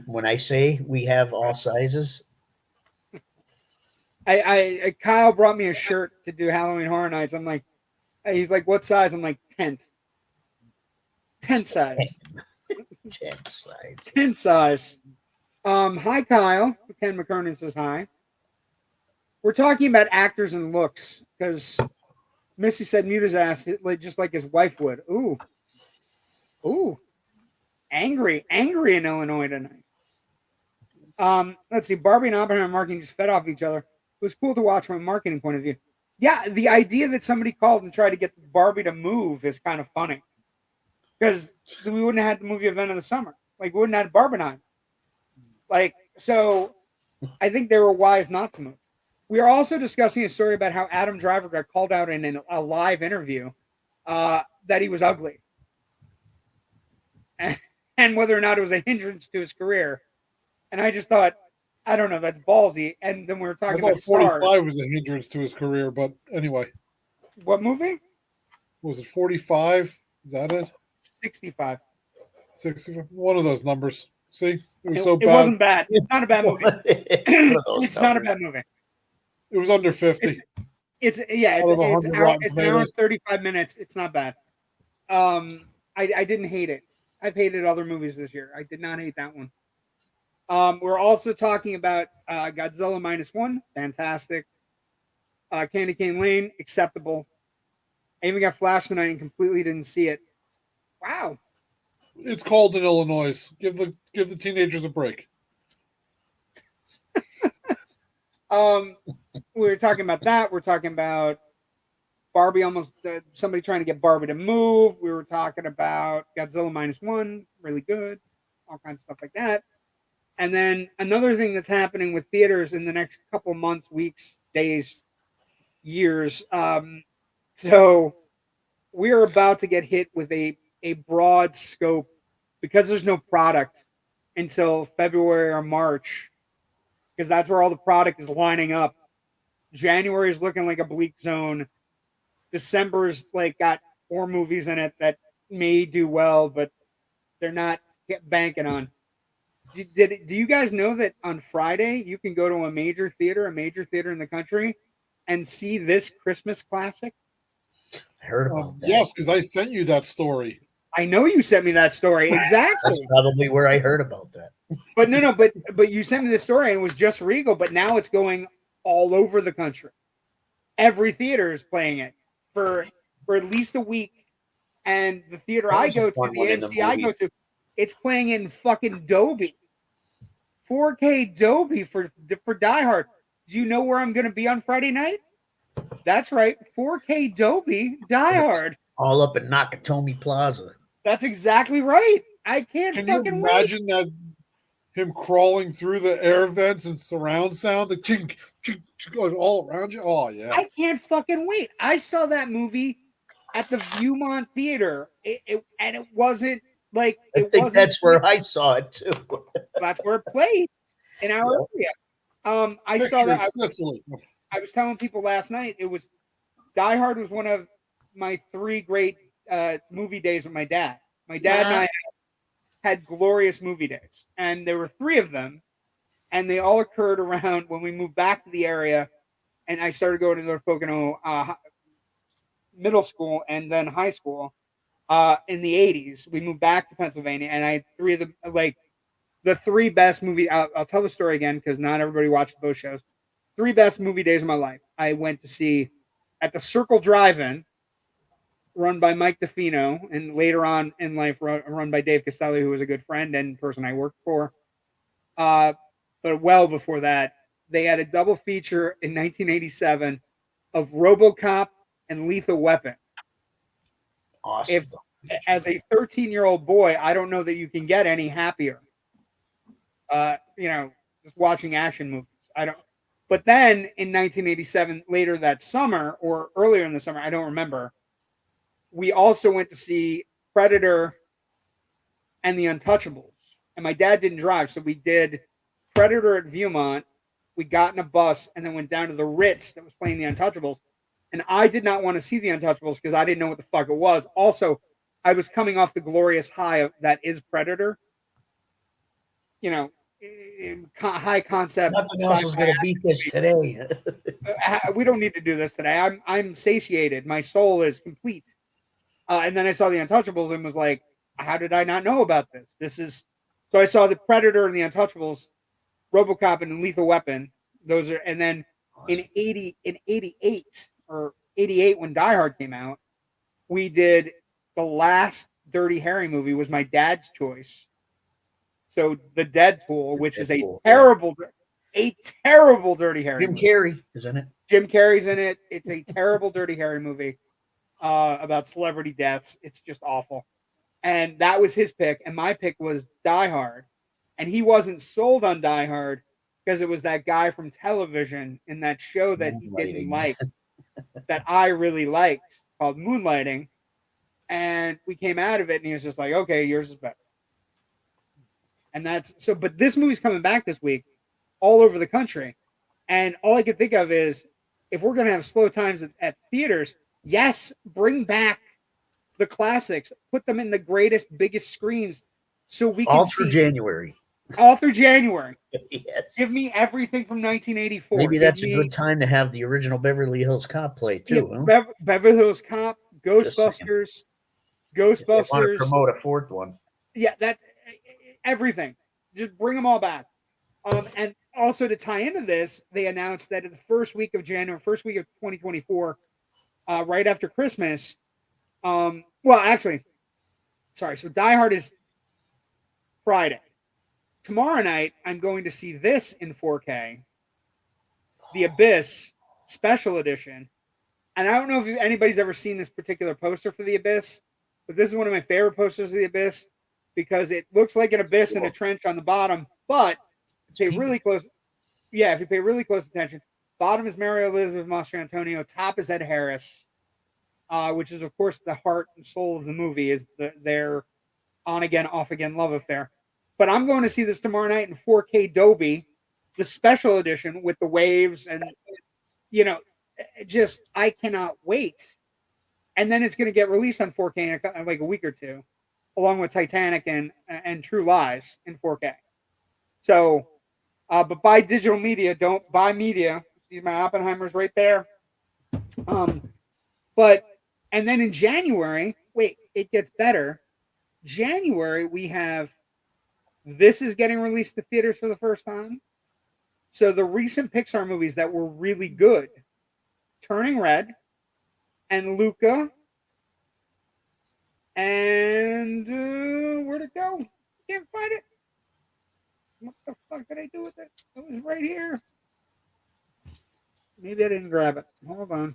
When I say we have all sizes, I Kyle brought me a shirt to do Halloween Horror Nights. I'm like, he's like, what size? I'm like, 10th. 10 size. 10 size. 10 size. Hi, Kyle. Ken McKernan says hi. We're talking about actors and looks because Missy said mute his ass just like his wife would. Ooh. Angry in Illinois tonight. Let's see. Barbie and Oppenheimer marketing just fed off each other. It was cool to watch from a marketing point of view. Yeah, the idea that somebody called and tried to get Barbie to move is kind of funny because we wouldn't have had the movie event of the summer. Like, we wouldn't have had Barbenheim. Like, so I think they were wise not to move. We are also discussing a story about how Adam Driver got called out in a live interview that he was ugly. And whether or not it was a hindrance to his career. And I just thought, I don't know, that's ballsy. And then we were I talking thought about stars. 45 was a hindrance to his career, but anyway. What movie? Was it 45? Is that it? 65. 65? One of those numbers. See? It was It, so it bad. wasn't bad. It's not a bad movie. It's not a numbers. bad movie. It was under 50. It's Out of 100 an Rotten hour and Tomatoes. 35 minutes. It's not bad. I didn't hate it. I've hated other movies this year. I did not hate that one. We're also talking about Godzilla -1, fantastic. Candy Cane Lane, acceptable. I even got Flash tonight and completely didn't see it. Wow. It's cold in Illinois. Give the teenagers a break. We were talking about that. We're talking about Barbie almost somebody trying to get Barbie to move. We were talking about Godzilla -1, really good, all kinds of stuff like that. And then another thing that's happening with theaters in the next couple months, weeks, days, years. So we're about to get hit with a broad scope because there's no product until February or March, because that's where all the product is lining up. January is looking like a bleak zone. December's like got 4 movies in it that may do well, but they're not banking on. Do you guys know that on Friday you can go to a major theater in the country, and see this Christmas classic? I heard about that. Yes, because I sent you that story. I know you sent me that story. Exactly. That's probably where I heard about that. But no, but you sent me the story and it was just Regal, but now it's going all over the country. Every theater is playing it for at least a week. And the theater That I was a go to, fun the one in the AMC I go movies. to, it's playing in fucking Dolby, 4K Dolby for Die Hard. Do you know where I'm going to be on Friday night? That's right, 4K Dolby Die Hard. All up at Nakatomi Plaza. That's exactly right. I can't Can you fucking wait. imagine that him crawling through the air vents and surround sound, the chink, chink, chink, going all around you? Oh yeah. I can't fucking wait. I saw that movie at the Viewmont Theater, and it wasn't like I it think wasn't. that's where I saw it too. That's where it played in our Yeah. area. I saw Picture that. in Sicily. I was telling people last night. It was Die Hard was one of my 3 great movie days with my dad. My dad and I had glorious movie days, and there were 3 of them, and they all occurred around when we moved back to the area, and I started going to North Pocono middle school and then high school in the 80s. We moved back to Pennsylvania, and I had 3 of them, like the 3 best movie. I'll tell the story again because not everybody watched both shows. 3 best movie days of my life. I went to see at the Circle Drive-In, run by Mike Defino, and later on in life run by Dave Costelli, who was a good friend and person I worked for. But well before that, they had a double feature in 1987 of RoboCop and Lethal Weapon. Awesome. If as a 13-year-old boy, I don't know that you can get any happier. Just watching action movies. I don't. But then in 1987, later that summer or earlier in the summer, I don't remember. We also went to see Predator and The Untouchables. And my dad didn't drive, so we did Predator at Viewmont. We got in a bus and then went down to the Ritz that was playing The Untouchables. And I did not want to see The Untouchables because I didn't know what the fuck it was. Also, I was coming off the glorious high of that is Predator. High concept. Nothing else is going to beat this today. We don't need to do this today. I'm satiated. My soul is complete. And then I saw The Untouchables and was like, how did I not know about this? So I saw the Predator and The Untouchables, RoboCop and Lethal Weapon. Those are, and then in 88 or 88 when Die Hard came out, we did the last Dirty Harry movie was my dad's choice. So the Deadpool, which is a terrible Dirty Harry. Jim Carrey is in it. Jim Carrey's in it. It's a terrible Dirty Harry movie about celebrity deaths. It's just awful. And that was his pick. And my pick was Die Hard. And he wasn't sold on Die Hard because it was that guy from television in that show that he didn't like, that I really liked, called Moonlighting. And we came out of it and he was just like, okay, yours is better. And that's so, but this movie's coming back this week all over the country. And all I can think of is if we're going to have slow times at theaters, yes, bring back the classics, put them in the greatest, biggest screens so we can all through January. All through January. Yes. Give me everything from 1984. Maybe that's a good time to have the original Beverly Hills Cop play too. Yeah, huh? Beverly Hills Cop, Ghostbusters. Ghostbusters. Want to promote a 4th one. Yeah, that's everything. Just bring them all back. And also to tie into this, they announced that in the first week of January, first week of 2024, right after Christmas. So Die Hard is Friday. Tomorrow night, I'm going to see this in 4K, The Abyss Special Edition. And I don't know if anybody's ever seen this particular poster for The Abyss, but this is one of my favorite posters of The Abyss because it looks like an abyss and a trench on the bottom, but if you pay really close attention, bottom is Mary Elizabeth Mastrantonio, top is Ed Harris, which is, of course, the heart and soul of the movie, is their on-again, off-again love affair. But I'm going to see this tomorrow night in 4K Dolby, the special edition with the waves and, I cannot wait. And then it's going to get released on 4K in like a week or two, along with Titanic and True Lies in 4K. So, but buy digital media, don't buy media. See my Oppenheimer's right there. And then in January, it gets better. January, we have, this is getting released to theaters for the first time. So the recent Pixar movies that were really good, Turning Red and Luca And where'd it go? Can't find it. What the fuck did I do with it? It was right here. Maybe I didn't grab it. Hold on.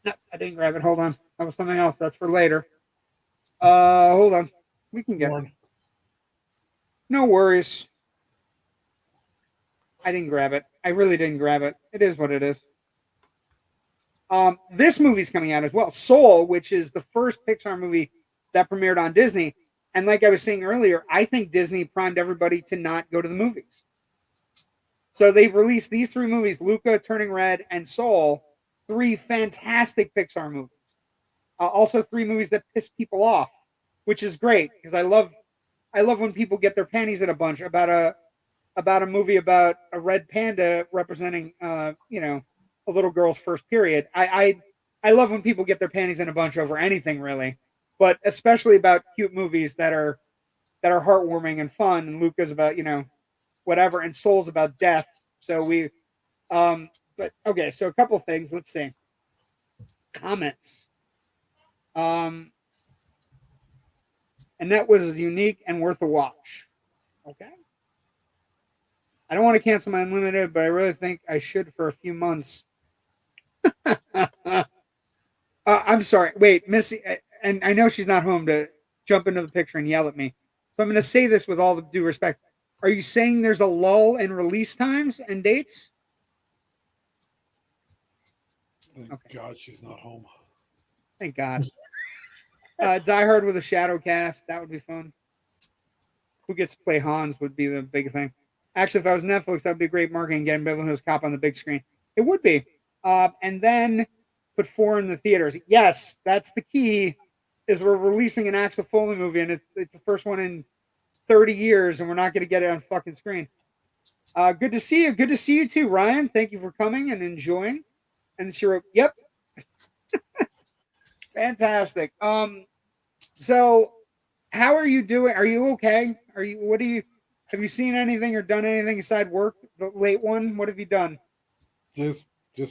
No, I didn't grab it. Hold on. That was something else. That's for later. Hold on. We can get it. No worries. I didn't grab it. I really didn't grab it. It is what it is. This movie's coming out as well. Soul, which is the first Pixar movie that premiered on Disney. And like I was saying earlier, I think Disney primed everybody to not go to the movies. So they released these 3 movies, Luca, Turning Red, and Soul, 3 fantastic Pixar movies. Also 3 movies that piss people off, which is great because I love when people get their panties in a bunch about a movie about a red panda representing a little girl's first period. I love when people get their panties in a bunch over anything really, but especially about cute movies that are heartwarming and fun. And Luca's about whatever, and Soul's about death. So but okay. So a couple things. Let's see. Comments. And that was unique and worth a watch. Okay. I don't want to cancel my unlimited, but I really think I should for a few months. I'm sorry. Wait, Missy, and I know she's not home to jump into the picture and yell at me. So I'm going to say this with all the due respect. Are you saying there's a lull in release times and dates? Thank God she's not home. Thank God. Die Hard with a shadow cast. That would be fun. Who gets to play Hans would be the big thing. Actually, if I was Netflix, that would be great marketing, getting Beverly Hills Cop on the big screen. It would be. And then put 4 in the theaters. Yes, that's the key, is we're releasing an Axel Foley movie, and it's the first one in 30 years, and we're not going to get it on fucking screen. Good to see you. Good to see you too, Ryan. Thank you for coming and enjoying. And she wrote, yep. Fantastic. So how are you doing? Are you okay? Have you seen anything or done anything aside work, the late one? What have you done? Just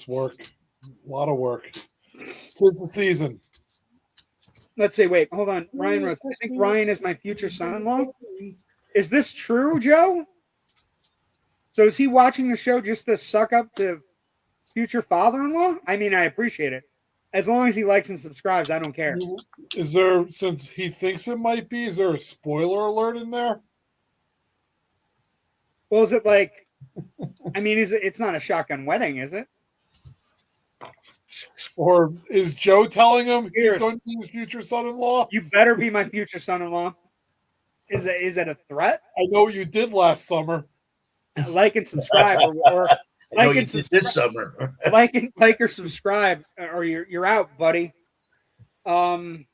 work. A lot of work. Tis the season. Let's see. Wait, hold on. Ryan wrote, I think Ryan is my future son-in-law. Is this true, Joe? So is he watching the show just to suck up to future father-in-law? I mean, I appreciate it. As long as he likes and subscribes, I don't care. Is there, since he thinks it might be, is there a spoiler alert in there? Well, is it like, I mean, it's not a shotgun wedding, is it? Or is Joe telling him he's going to be his future son-in-law? You better be my future son-in-law. Is it a threat? I know what you did last summer. Like and subscribe, or like and subscribe this summer. like or subscribe, or you're out, buddy. Future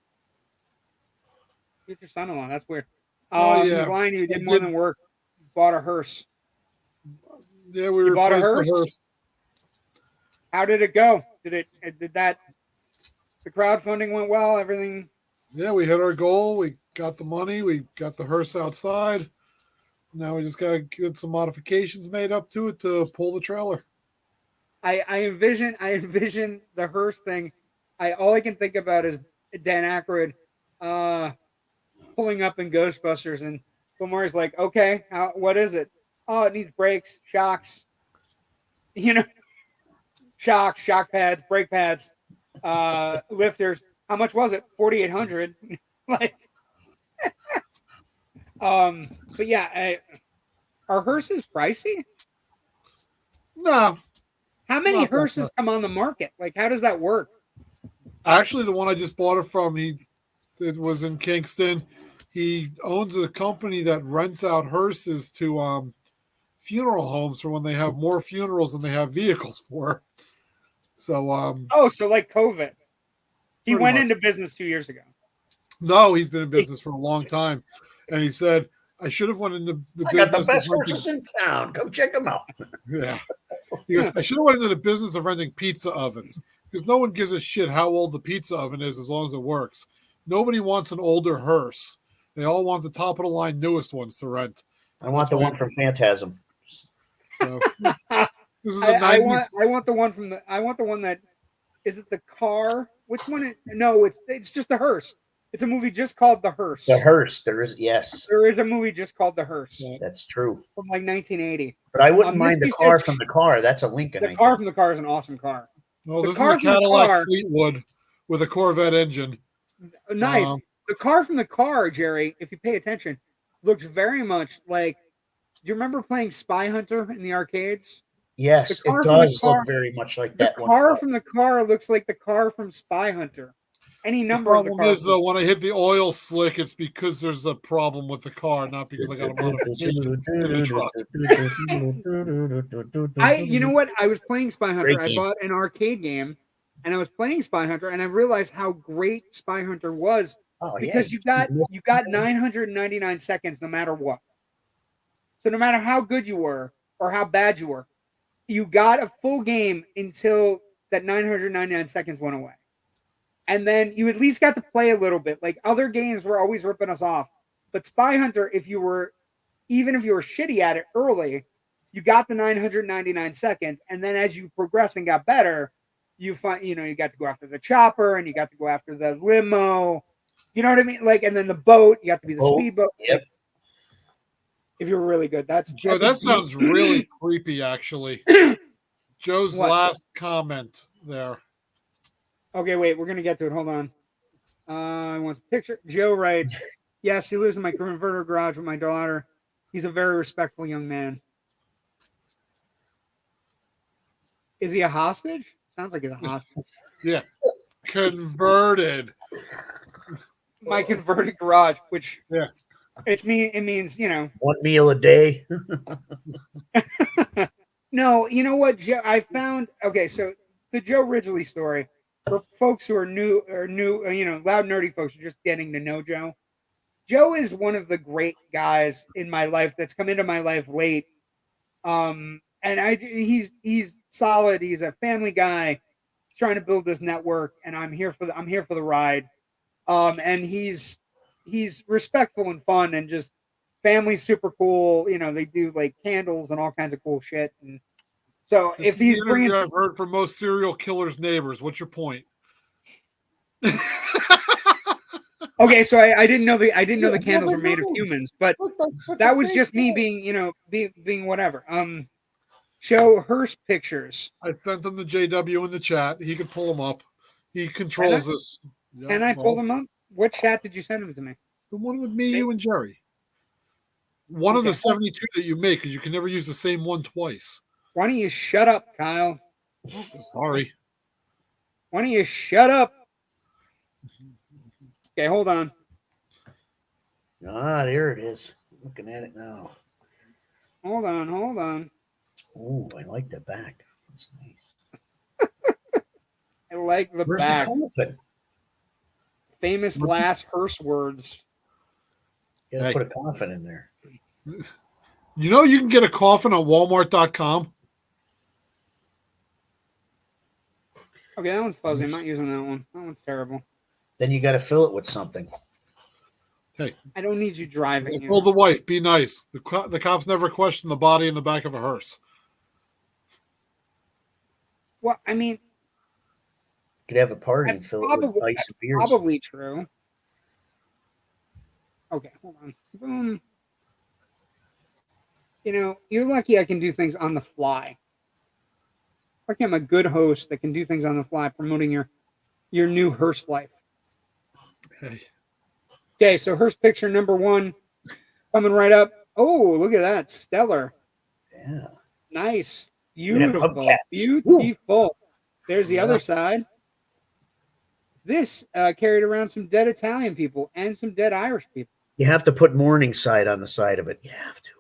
son-in-law. That's weird. Oh yeah, he's lying to you. Did more than work. Bought a hearse. Yeah, we bought a replaced the hearse. How did it go? Did the crowdfunding went well? Everything? Yeah, we hit our goal. We got the money. We got the hearse outside. Now we just got to get some modifications made up to it to pull the trailer. I envision the hearse thing. All I can think about is Dan Aykroyd pulling up in Ghostbusters, and Bill Murray's like, "Okay, what is it? Oh, it needs brakes, shocks, shocks, shock pads, brake pads, lifters. How much was it? $4,800. Like, but yeah, are hearses pricey? No. How many hearses come on the market? Like, how does that work? Actually, the one I just bought it from, it was in Kingston. He owns a company that rents out hearses to funeral homes for when they have more funerals than they have vehicles for. So so like COVID. He went into business 2 years ago. No, he's been in business for a long time. And he said, I should have went into the business. I got the best horses in town. Come check them out. Yeah. He goes, I should have went into the business of renting pizza ovens because no one gives a shit how old the pizza oven is as long as it works. Nobody wants an older hearse. They all want the top of the line newest ones to rent. I want the one from Phantasm. So this is I want the one that Is it the car? Which one? No, it's just the hearse. It's a movie just called The Hearse. The hearse. There is, yes, There is a movie just called The Hearse that's true. from like 1980. But I wouldn't mind the Misty car said from the car. That's a Lincoln. the car from the car is an awesome car. Well, The this is car a from the Cadillac car- Fleetwood with a Corvette engine. Nice. Um, The car from the car, Jerry, if you pay attention, looks very much like. Do you remember playing Spy Hunter in the arcades? Yes, The it car from the does car- look very much like The that one. car from the car looks like the car from Spy Hunter. Any The number of the problem cars. is, though, when I hit the oil slick, it's because there's a problem with the car, not because I got a modification in the truck. You know what? I was playing Spy Hunter. Great I game. bought an arcade game, and I was playing Spy Hunter, and I realized how great Spy Hunter was Oh, because yeah. you got 999 seconds no matter what. So no matter how good you were or how bad you were, you got a full game until that 999 seconds went away. And then you at least got to play a little bit. Like other games were always ripping us off. But Spy Hunter, even if you were shitty at it early, you got the 999 seconds. And then as you progress and got better, you got to go after the chopper and you got to go after the limo. You know what I mean? Like, and then the boat, you got to be the speedboat. Yep. Like, if you were really good, Joe, that sounds really creepy, actually. Joe's What? last comment there. Okay, wait, we're gonna get to it. Hold on. I want a picture. Joe writes, yes, he lives in my converter garage with my daughter. He's a very respectful young man. Is he a hostage? Sounds like he's a hostage. Yeah. Converted. My converted garage, which Yeah. it means, One meal a day. No, you know what, Joe? I found so the Joe Ridgely story for folks who are new, loud nerdy folks who are just getting to know Joe. Joe is one of the great guys in my life that's come into my life late. And he's solid. He's a family guy. He's trying to build this network, and I'm here for the ride. And he's respectful and fun, and just family's super cool. They do like candles and all kinds of cool shit. And so This if is he's the bringing, interview I've heard from most serial killers' neighbors. What's your point? okay, so I didn't know the candles were made of humans, but that was just me being being whatever. Show hearse pictures. I sent them to JW in the chat. He can pull them up. He controls this. Yeah, Can I pull them up? What chat did you send them to me? The one with me, you, and Jerry. One of the Okay. 72 that you make, because you can never use the same one twice. Why don't you shut up, Kyle? Sorry. Why don't you shut up? Okay, hold on. Ah, there it is. Looking at it now. Hold on. Oh, I like the back. That's nice. I like the Where's back. the coffin? Famous What's last hearse words. You gotta Hey. put a coffin in there. You know you can get a coffin on Walmart.com. Okay, that one's fuzzy. I'm not using that one. That one's terrible. Then you got to fill it with something. Hey, I don't need you driving. I here. told the wife, be nice. The cops never question the body in the back of a hearse. Well, I mean, You could have a party and that's fill it with ice and beers. probably true. Okay, hold on. Boom. You're lucky I can do things on the fly. Lucky I'm a good host that can do things on the fly, promoting your new hearse life. Hey, Okay, so hearse picture number 1 coming right up. Oh, look at that. Stellar. Yeah. Nice. Look at that Beautiful. hubcap. Beautiful. There's the Yeah. other side. This carried around some dead Italian people and some dead Irish people. You have to put Morningside on the side of it. You have to.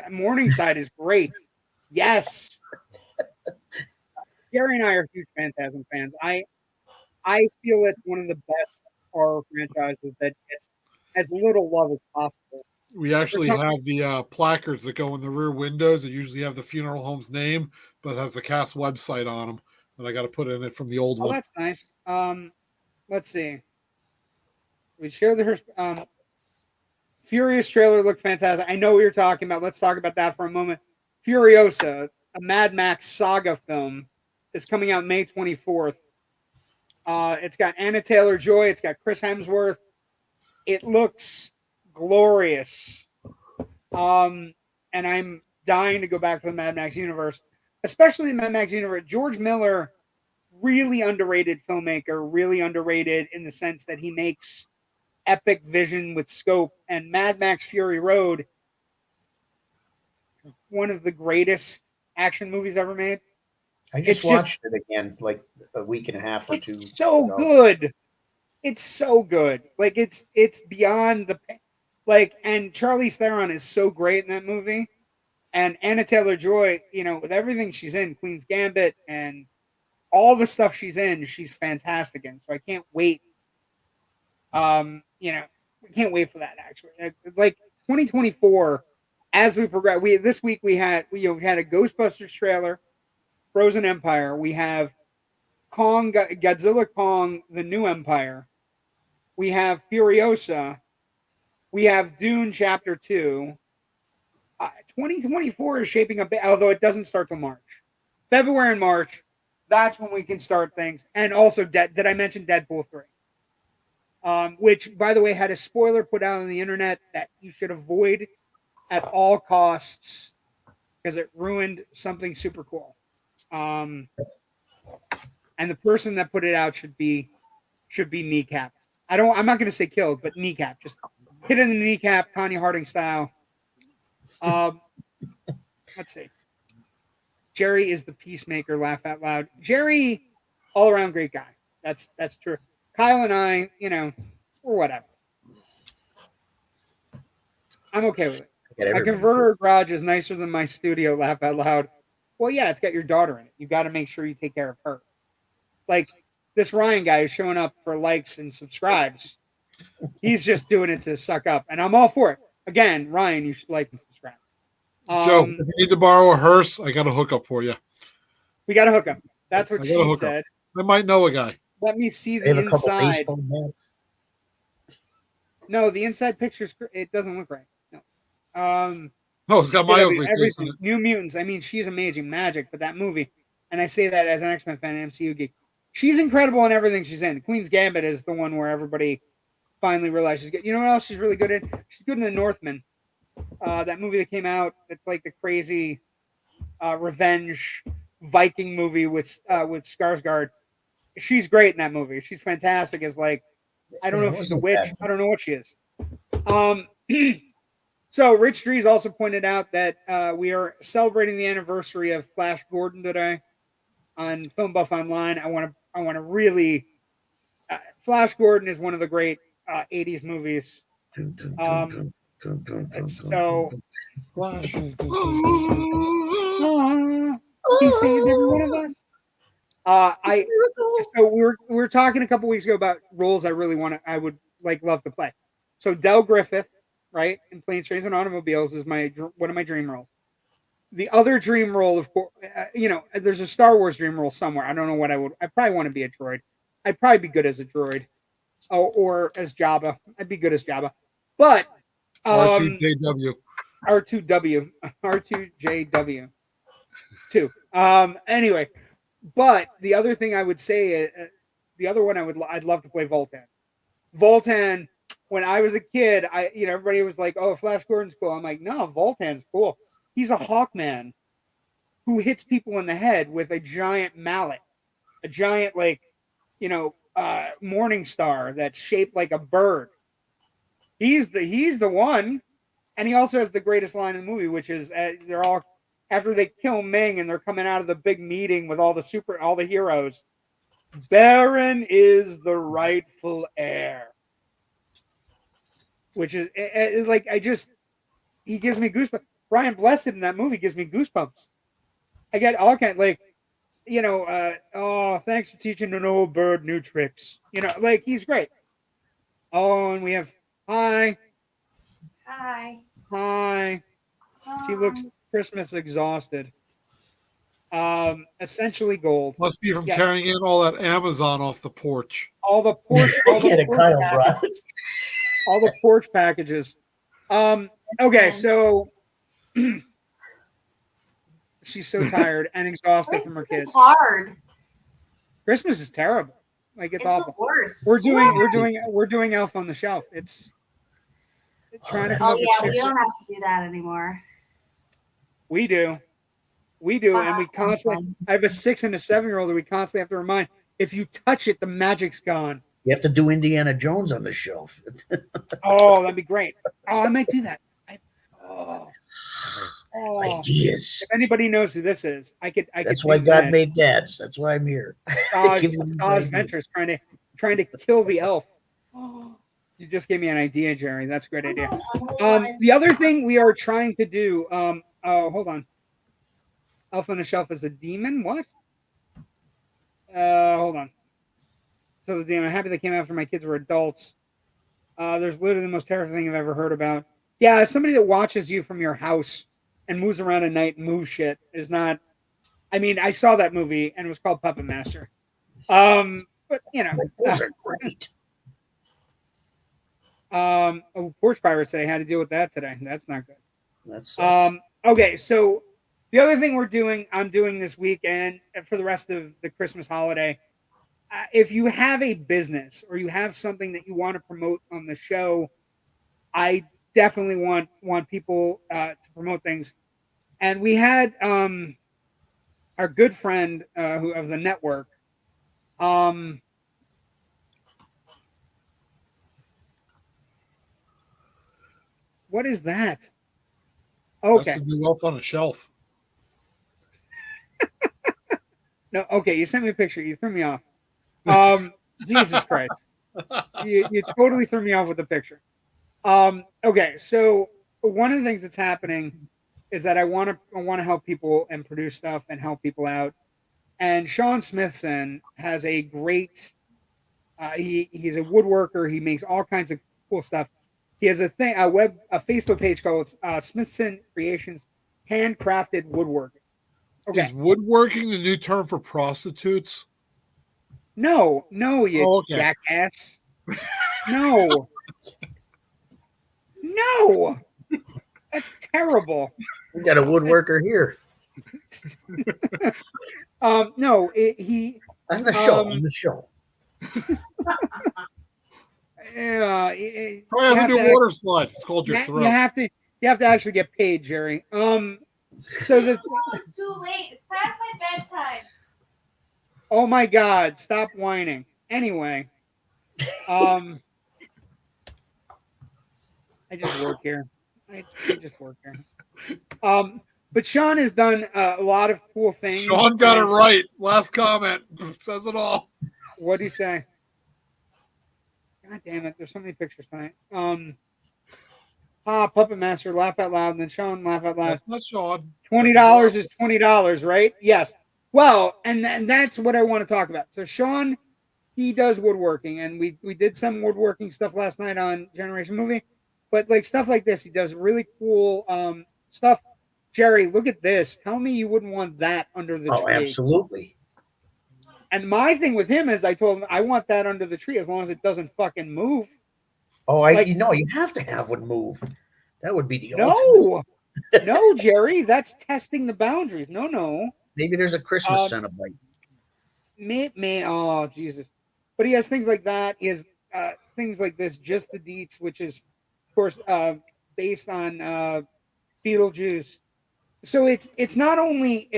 Morningside is great. Yes. Gary and I are huge Phantasm fans. I feel it's one of the best horror franchises that gets as little love as possible. we actually some- have the placards that go in the rear windows that usually have the funeral home's name, but it has the cast website on them. And I got to put in it from the old Oh, one. that's nice. Let's see. We share the hearse. Furious trailer looked fantastic. I know what you're talking about. Let's talk about that for a moment. Furiosa, a Mad Max saga film is coming out May 24th. It's got Anna Taylor-Joy. It's got Chris Hemsworth. It looks glorious. And I'm dying to go back to the Mad Max universe, especially the Mad Max universe. George Miller, really underrated filmmaker, really underrated in the sense that he makes epic vision with scope. And Mad Max Fury Road, one of the greatest action movies ever made. I just watched it again like a week and a half or two. It's so good. It's so good. Like it's beyond the like. And Charlize Theron is so great in that movie. And Anna Taylor-Joy, you know, with everything she's in, Queen's Gambit and all the stuff she's in, she's fantastic in. So I can't wait. You know, I can't wait for that. Actually, like 2024, as we progress, this week we had a Ghostbusters trailer, Frozen Empire. We have Godzilla Kong, The New Empire. We have Furiosa. We have Dune Chapter 2. 2024 is shaping up, although it doesn't start till March. February and March, that's when we can start things. And also, did I mention Deadpool 3? Which, by the way, had a spoiler put out on the internet that you should avoid at all costs because it ruined something super cool. And the person that put it out should be kneecapped. I'm not going to say killed, but kneecapped. Just hit in the kneecap, Tanya Harding style. Let's see. Jerry is the peacemaker. Laugh out loud. Jerry, all around great guy. That's true. Kyle and I, you know, or whatever. I'm okay with it. My converter garage is nicer than my studio. Laugh out loud. Well, yeah, it's got your daughter in it. You got to make sure you take care of her. Like this Ryan guy is showing up for likes and subscribes. He's just doing it to suck up, and I'm all for it. Again, Ryan, you should like and subscribe. Joe, if you need to borrow a hearse, I got a hookup for you. We got a hookup. That's what she said. I might know a guy. Let me see the inside. No, the inside pictures. It doesn't look right. No. No, it's got my ugly face in it. New Mutants. I mean, she's amazing. Magic, but that movie, and I say that as an X-Men fan and MCU geek. She's incredible in everything she's in. Queen's Gambit is the one where everybody finally realized she's good. You know what else she's really good in? She's good in The Northman. That movie that came out. It's like the crazy revenge Viking movie with Skarsgård. She's great in that movie. She's fantastic as like, I don't know if she's a witch. I don't know what she is. So Rich Dries also pointed out that we are celebrating the anniversary of Flash Gordon today on Film Buff Online. I want to really. Flash Gordon is one of the great 80s movies. So Flash. he saved every one of us. So we were talking a couple weeks ago about roles I would love to play. So Del Griffith, right, in Planes, Trains, and Automobiles is one of my dream roles. The other dream role, of course, there's a Star Wars dream role somewhere. I don't know what I probably want to be a droid. I'd probably be good as a droid, or as Jabba. I'd be good as Jabba, but R2JW. R2JW. 2. Anyway, but the other thing I would say, the other one I'd love to play Voltan. Voltan, when I was a kid, everybody was like, "Oh, Flash Gordon's cool." I'm like, "No, Voltan's cool. He's a Hawkman who hits people in the head with a giant mallet, a giant Morning Star that's shaped like a bird. He's the one, and he also has the greatest line in the movie, which is they're all after they kill Ming and they're coming out of the big meeting with all the heroes. Baron is the rightful heir, which is he gives me goosebumps. Brian Blessed in that movie gives me goosebumps. I get all kind thanks for teaching an old bird new tricks. He's great. Oh, and we have hi. She looks Christmas exhausted. Essentially gold. Must be from carrying in all that Amazon off the porch. All the porch packages. Okay, so she's so tired and exhausted from her kids. It's hard. Christmas is terrible. Like it's the awful. worst. We're doing Elf on the Shelf. It's trying to come Oh up with yeah, we shit. don't have to do that anymore. We do, and we constantly. I have a 6 and a 7-year-old, and we constantly have to remind. If you touch it, the magic's gone. You have to do Indiana Jones on the shelf. Oh, that'd be great. Oh, I might do that. Oh. Ideas. If anybody knows who this is, I could. That's why God made dads. That's why I'm here. Staj Ventures trying to kill the elf. You just gave me an idea, Jerry. That's a great idea. The other thing we are trying to do. Hold on. Elf on the Shelf is a demon. What? Hold on. So the demon. I'm happy they came after my kids were adults. There's literally the most terrifying thing I've ever heard about. Yeah, somebody that watches you from your house and moves around at night and moves shit is not. I mean, I saw that movie and it was called Puppet Master. But you know, those are great. Porch Pirates today had to deal with that today. That's not good. That's okay. So the other thing I'm doing this weekend for the rest of the Christmas holiday. If you have a business or you have something that you want to promote on the show, I definitely want people to promote things. And we had our good friend who of the network. What is that? Okay. That's the new Elf on a Shelf. No, okay. You sent me a picture. You threw me off. Jesus Christ. You totally threw me off with the picture. Okay, so one of the things that's happening is that I want to help people and produce stuff and help people out. And Sean Smithson has a great. He's a woodworker. He makes all kinds of cool stuff. He has a Facebook page called Smithson Creations Handcrafted Woodworking. Okay. Is woodworking the new term for prostitutes? No, you jackass. No. No. That's terrible. We got a woodworker here. No, On the show. On the show. Try a new water slide. It's called your throat. You have to actually get paid, Jerry. So it's too late. It's past my bedtime. Oh my God! Stop whining. Anyway, I just work here. I just work here. But Sean has done a lot of cool things. Sean got it right. Last comment says it all. What'd he say? God damn it! There's so many pictures tonight. Puppet Master, laugh out loud, and then Sean, laugh out loud. That's not Sean. $20 is $20, right? Yes. Well, and that's what I want to talk about. So Sean, he does woodworking, and we did some woodworking stuff last night on Generation Movie, but like stuff like this, he does really cool stuff. Jerry, look at this. Tell me you wouldn't want that under the tree. Oh, absolutely. And my thing with him is I told him I want that under the tree as long as it doesn't fucking move. Oh, you have to have one move. That would be the ultimate. No, Jerry, that's testing the boundaries. No. Maybe there's a Christmas Cenobite. Oh, Jesus. But he has things like that. He has things like this, Just the Deets, which is, of course, based on Beetlejuice. So it's not only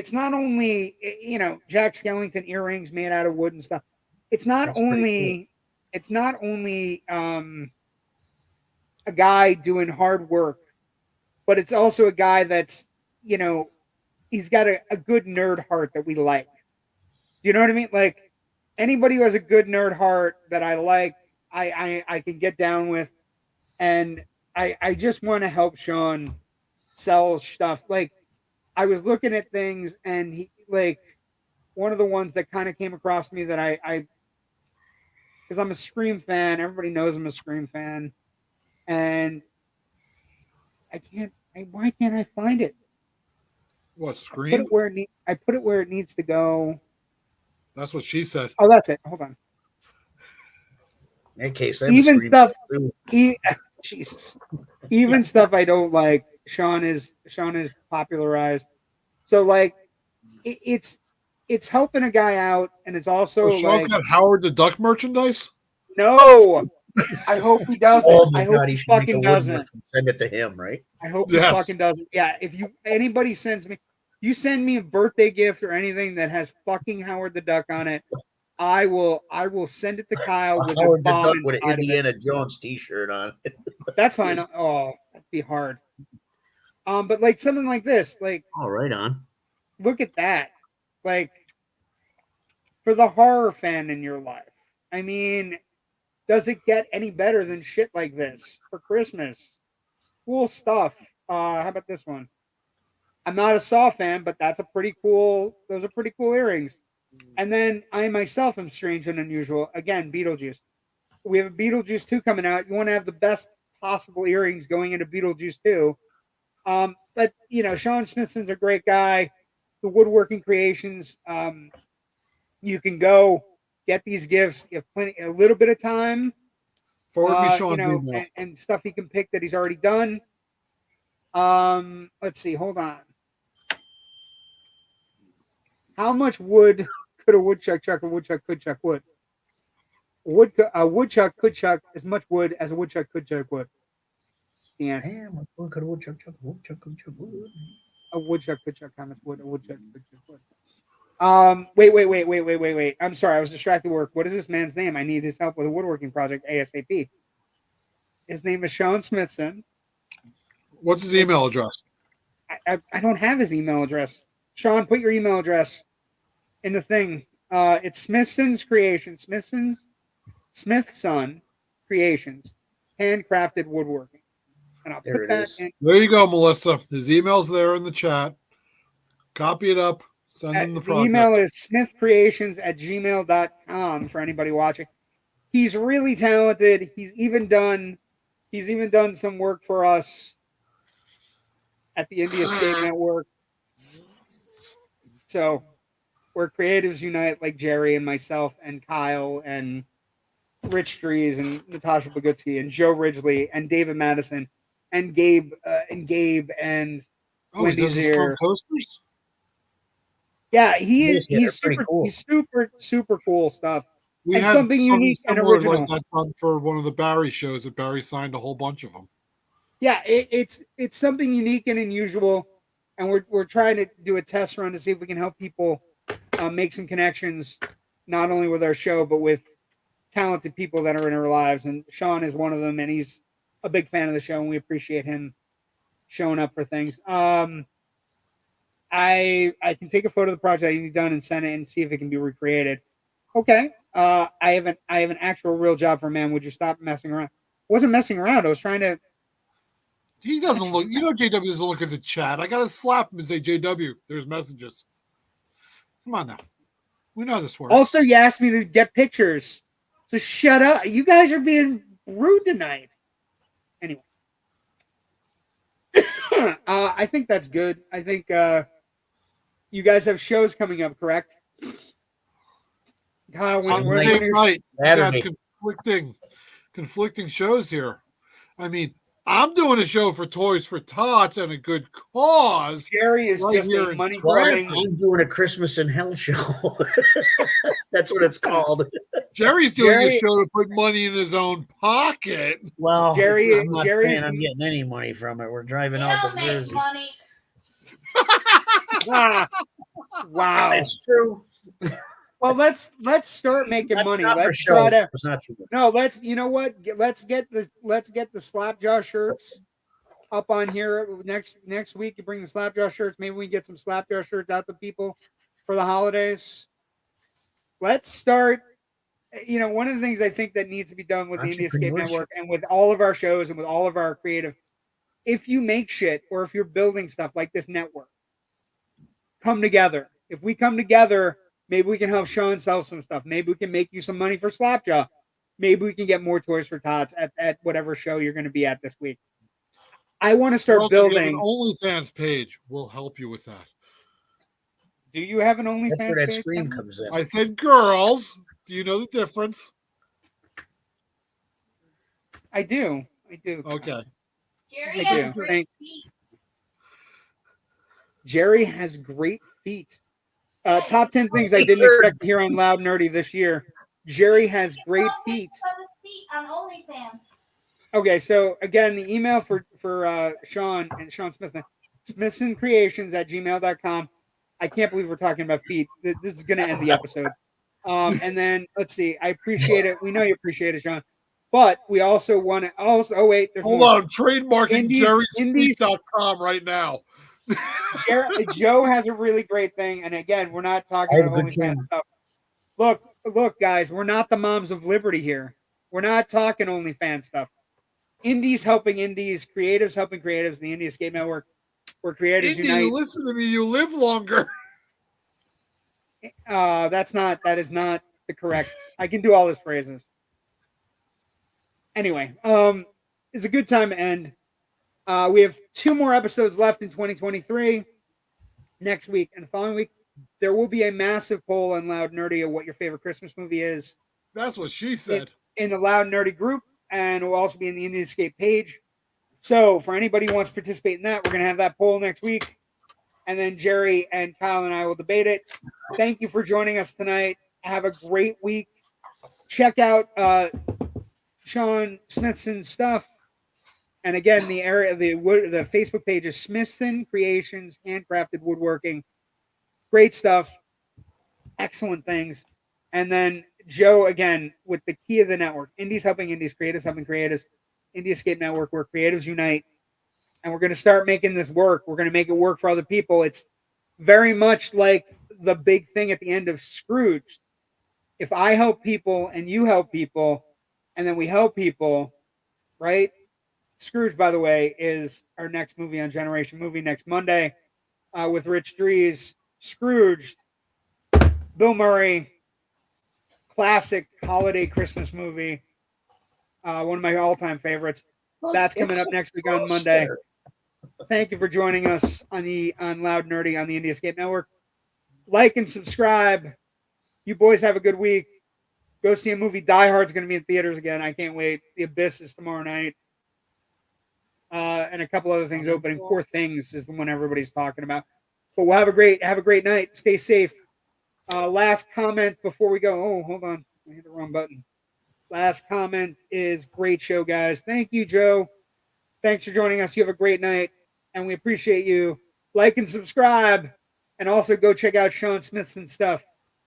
Jack Skellington earrings made out of wood and stuff. It's not only a guy doing hard work, but it's also a guy that's he's got a good nerd heart that we like. You know what I mean? Like anybody who has a good nerd heart that I like, I can get down with, and I just want to help Sean sell stuff. Like I was looking at things, and he like one of the ones that kind of came across me that I because I'm a Scream fan. Everybody knows I'm a Scream fan, and why can't I find it? What, Scream? I put it where it needs to go. That's what she said. Oh, that's it. Hold on. In case even stuff, Jesus, even stuff I don't like, Sean is popularized. So like, it's it's helping a guy out, and it's also Sean like got Howard the Duck merchandise. no. I hope he doesn't. Oh my I hope God, he he should make a fucking woodwork doesn't. and send it to him, right? I hope Yes. he fucking doesn't. Yeah, if anybody sends me, you send me a birthday gift or anything that has fucking Howard the Duck on it, I will send it to Kyle with a Howard the bomb Duck with an inside of it. Indiana Jones T-shirt on. That's fine. Oh, that'd be hard. But like something like this, like All right, on. look at that. Like for the horror fan in your life. I mean, does it get any better than shit like this for Christmas? Cool stuff. How about this one? I'm not a Saw fan, but that's a pretty cool. Those are pretty cool earrings. And then I myself am strange and unusual. Again, Beetlejuice. We have a Beetlejuice 2 coming out. You want to have the best possible earrings going into Beetlejuice 2. But you know, Sean Smithson's a great guy. The Woodworking Creations. You can go get these gifts. You have a little bit of time. Forward me You Sean's know, email. and stuff he can pick that he's already done. Let's see. Hold on. How much wood could a woodchuck chuck? A woodchuck could chuck wood. A woodchuck could chuck as much wood as a woodchuck could chuck wood. The answer. Damn, woodchuck, woodchuck, wood. A woodchuck could chuck how much wood? A woodchuck could chuck wood. Wait. I'm sorry, I was distracted with work. What is this man's name? I need his help with a woodworking project ASAP. His name is Sean Smithson. What's his email address? I don't have his email address. Sean, put your email address in the thing. It's Smithson's Creations. Smithson Creations. Handcrafted woodworking. And I'll There put it that is. in. There you go, Melissa. His email's there in the chat. Copy it up. Send him the The project. email is smithcreations@gmail.com for anybody watching. He's really talented. He's even done some work for us at the India State Network. So where creatives unite, like Jerry and myself and Kyle and Rich Dries and Natasha Bogutski and Joe Ridgely and David Madison and Gabe and Oh, he Wendy does his own Zier. posters? Yeah, he is. Yeah, He's they're pretty super. cool. He's super cool stuff. We And had something unique and similar original. like that done for one of the Barry shows that Barry signed a whole bunch of them. Yeah, it's something unique and unusual, and we're trying to do a test run to see if we can help people make some connections, not only with our show but with talented people that are in our lives. And Sean is one of them, and he's a big fan of the show, and we appreciate him showing up for things. I can take a photo of the project he's done and send it and see if it can be recreated. Okay. I have an actual real job for a man. Would you stop messing around? I wasn't messing around. I was trying to. He doesn't look. You know, JW doesn't look at the chat. I gotta slap him and say, JW, there's messages. Come on now. We know this works. Also, you asked me to get pictures, so shut up. You guys are being rude tonight. Anyway, I think that's good. I think you guys have shows coming up, correct? Kyle, on the when same night, we got Saturday. conflicting shows here. I mean, I'm doing a show for Toys for Tots and a good cause. Jerry is Right just here a in money Scranton. grubbing. I'm doing a Christmas in Hell show. That's what it's called. Jerry's doing a Jerry- show to put money in his own pocket. Well, Jerry- I'm not Jerry's- saying I'm getting any money from it. We're driving You out don't to make Jersey. money. Wow. It's true. Well, let's start making money. Not for Let's show. try to. It's not true. No, you know what? Let's get the Slapjaw shirts up on here next week. You bring the Slapjaw shirts. Maybe we can get some Slapjaw shirts out to people for the holidays. Let's start. You know, one of the things I think that needs to be done with the India Escape Entrepreneurship. Network and with all of our shows and with all of our creative, if you make shit or if you're building stuff like this network, come together. If we come together, maybe we can help Sean sell some stuff. Maybe we can make you some money for Slapjaw. Maybe we can get more Toys for Tots at whatever show you're going to be at this week. I want to start Also, we have building. an OnlyFans page. We'll help you with that. Do you have an That's OnlyFans where that page, scream Kevin? comes in. I said girls. Do you know the difference? I do. Okay. Jerry Thank has you. great feet. Jerry has great feet. Top 10 things I didn't expect to hear on Loud Nerdy this year. Jerry has great feet. On his feet on OnlyFans. Okay, so again, the email for Sean and Sean Smithson, smithsoncreations@gmail.com. I can't believe we're talking about feet. This is going to end the episode. And then let's see. I appreciate it. We know you appreciate it, Sean. But we also want to also. Oh wait, there's Hold more. on, trademarking jerryspeak.com right now. Joe has a really great thing, and again, we're not talking I have about a good OnlyFans camera. stuff. Look, guys, we're not the moms of liberty here. We're not talking OnlyFans stuff. Indies helping indies, creatives helping creatives. The Indie Escape Network, where creators Indy, unite. listen to me. You live longer. That is not the correct. I can do all his phrases. Anyway, it's a good time to end. We have 2 more episodes left in 2023. Next week and the following week, there will be a massive poll on Loud Nerdy of what your favorite Christmas movie is. That's what she said. In the Loud Nerdy group, and it will also be in the Indian Escape page. So for anybody who wants to participate in that, we're going to have that poll next week. And then Jerry and Kyle and I will debate it. Thank you for joining us tonight. Have a great week. Check out Sean Smithson's stuff. And again, the Facebook page is Smithson Creations, handcrafted woodworking. Great stuff. Excellent things. And then Joe, again, with the key of the network. Indies helping indies, creatives helping creatives. Indie Escape Network, where creatives unite. And we're going to start making this work. We're going to make it work for other people. It's very much like the big thing at the end of Scrooge. If I help people and you help people, and then we help people, right? Scrooge, by the way, is our next movie on Generation Movie next Monday with Rich Dries. Scrooge, Bill Murray, classic holiday Christmas movie. One of my all-time favorites. That's coming up next week on Monday. Thank you for joining us on Loud Nerdy on the Indie Escape Network. Like and subscribe. You boys have a good week. Go see a movie. Die Hard's going to be in theaters again. I can't wait. The Abyss is tomorrow night. And a couple other things opening. Poor Things is the one everybody's talking about. But we'll have a great night. Stay safe. Last comment before we go. Oh, hold on. I hit the wrong button. Last comment is great show, guys. Thank you, Joe. Thanks for joining us. You have a great night, and we appreciate you. Like and subscribe, and also go check out Sean Smithson's stuff.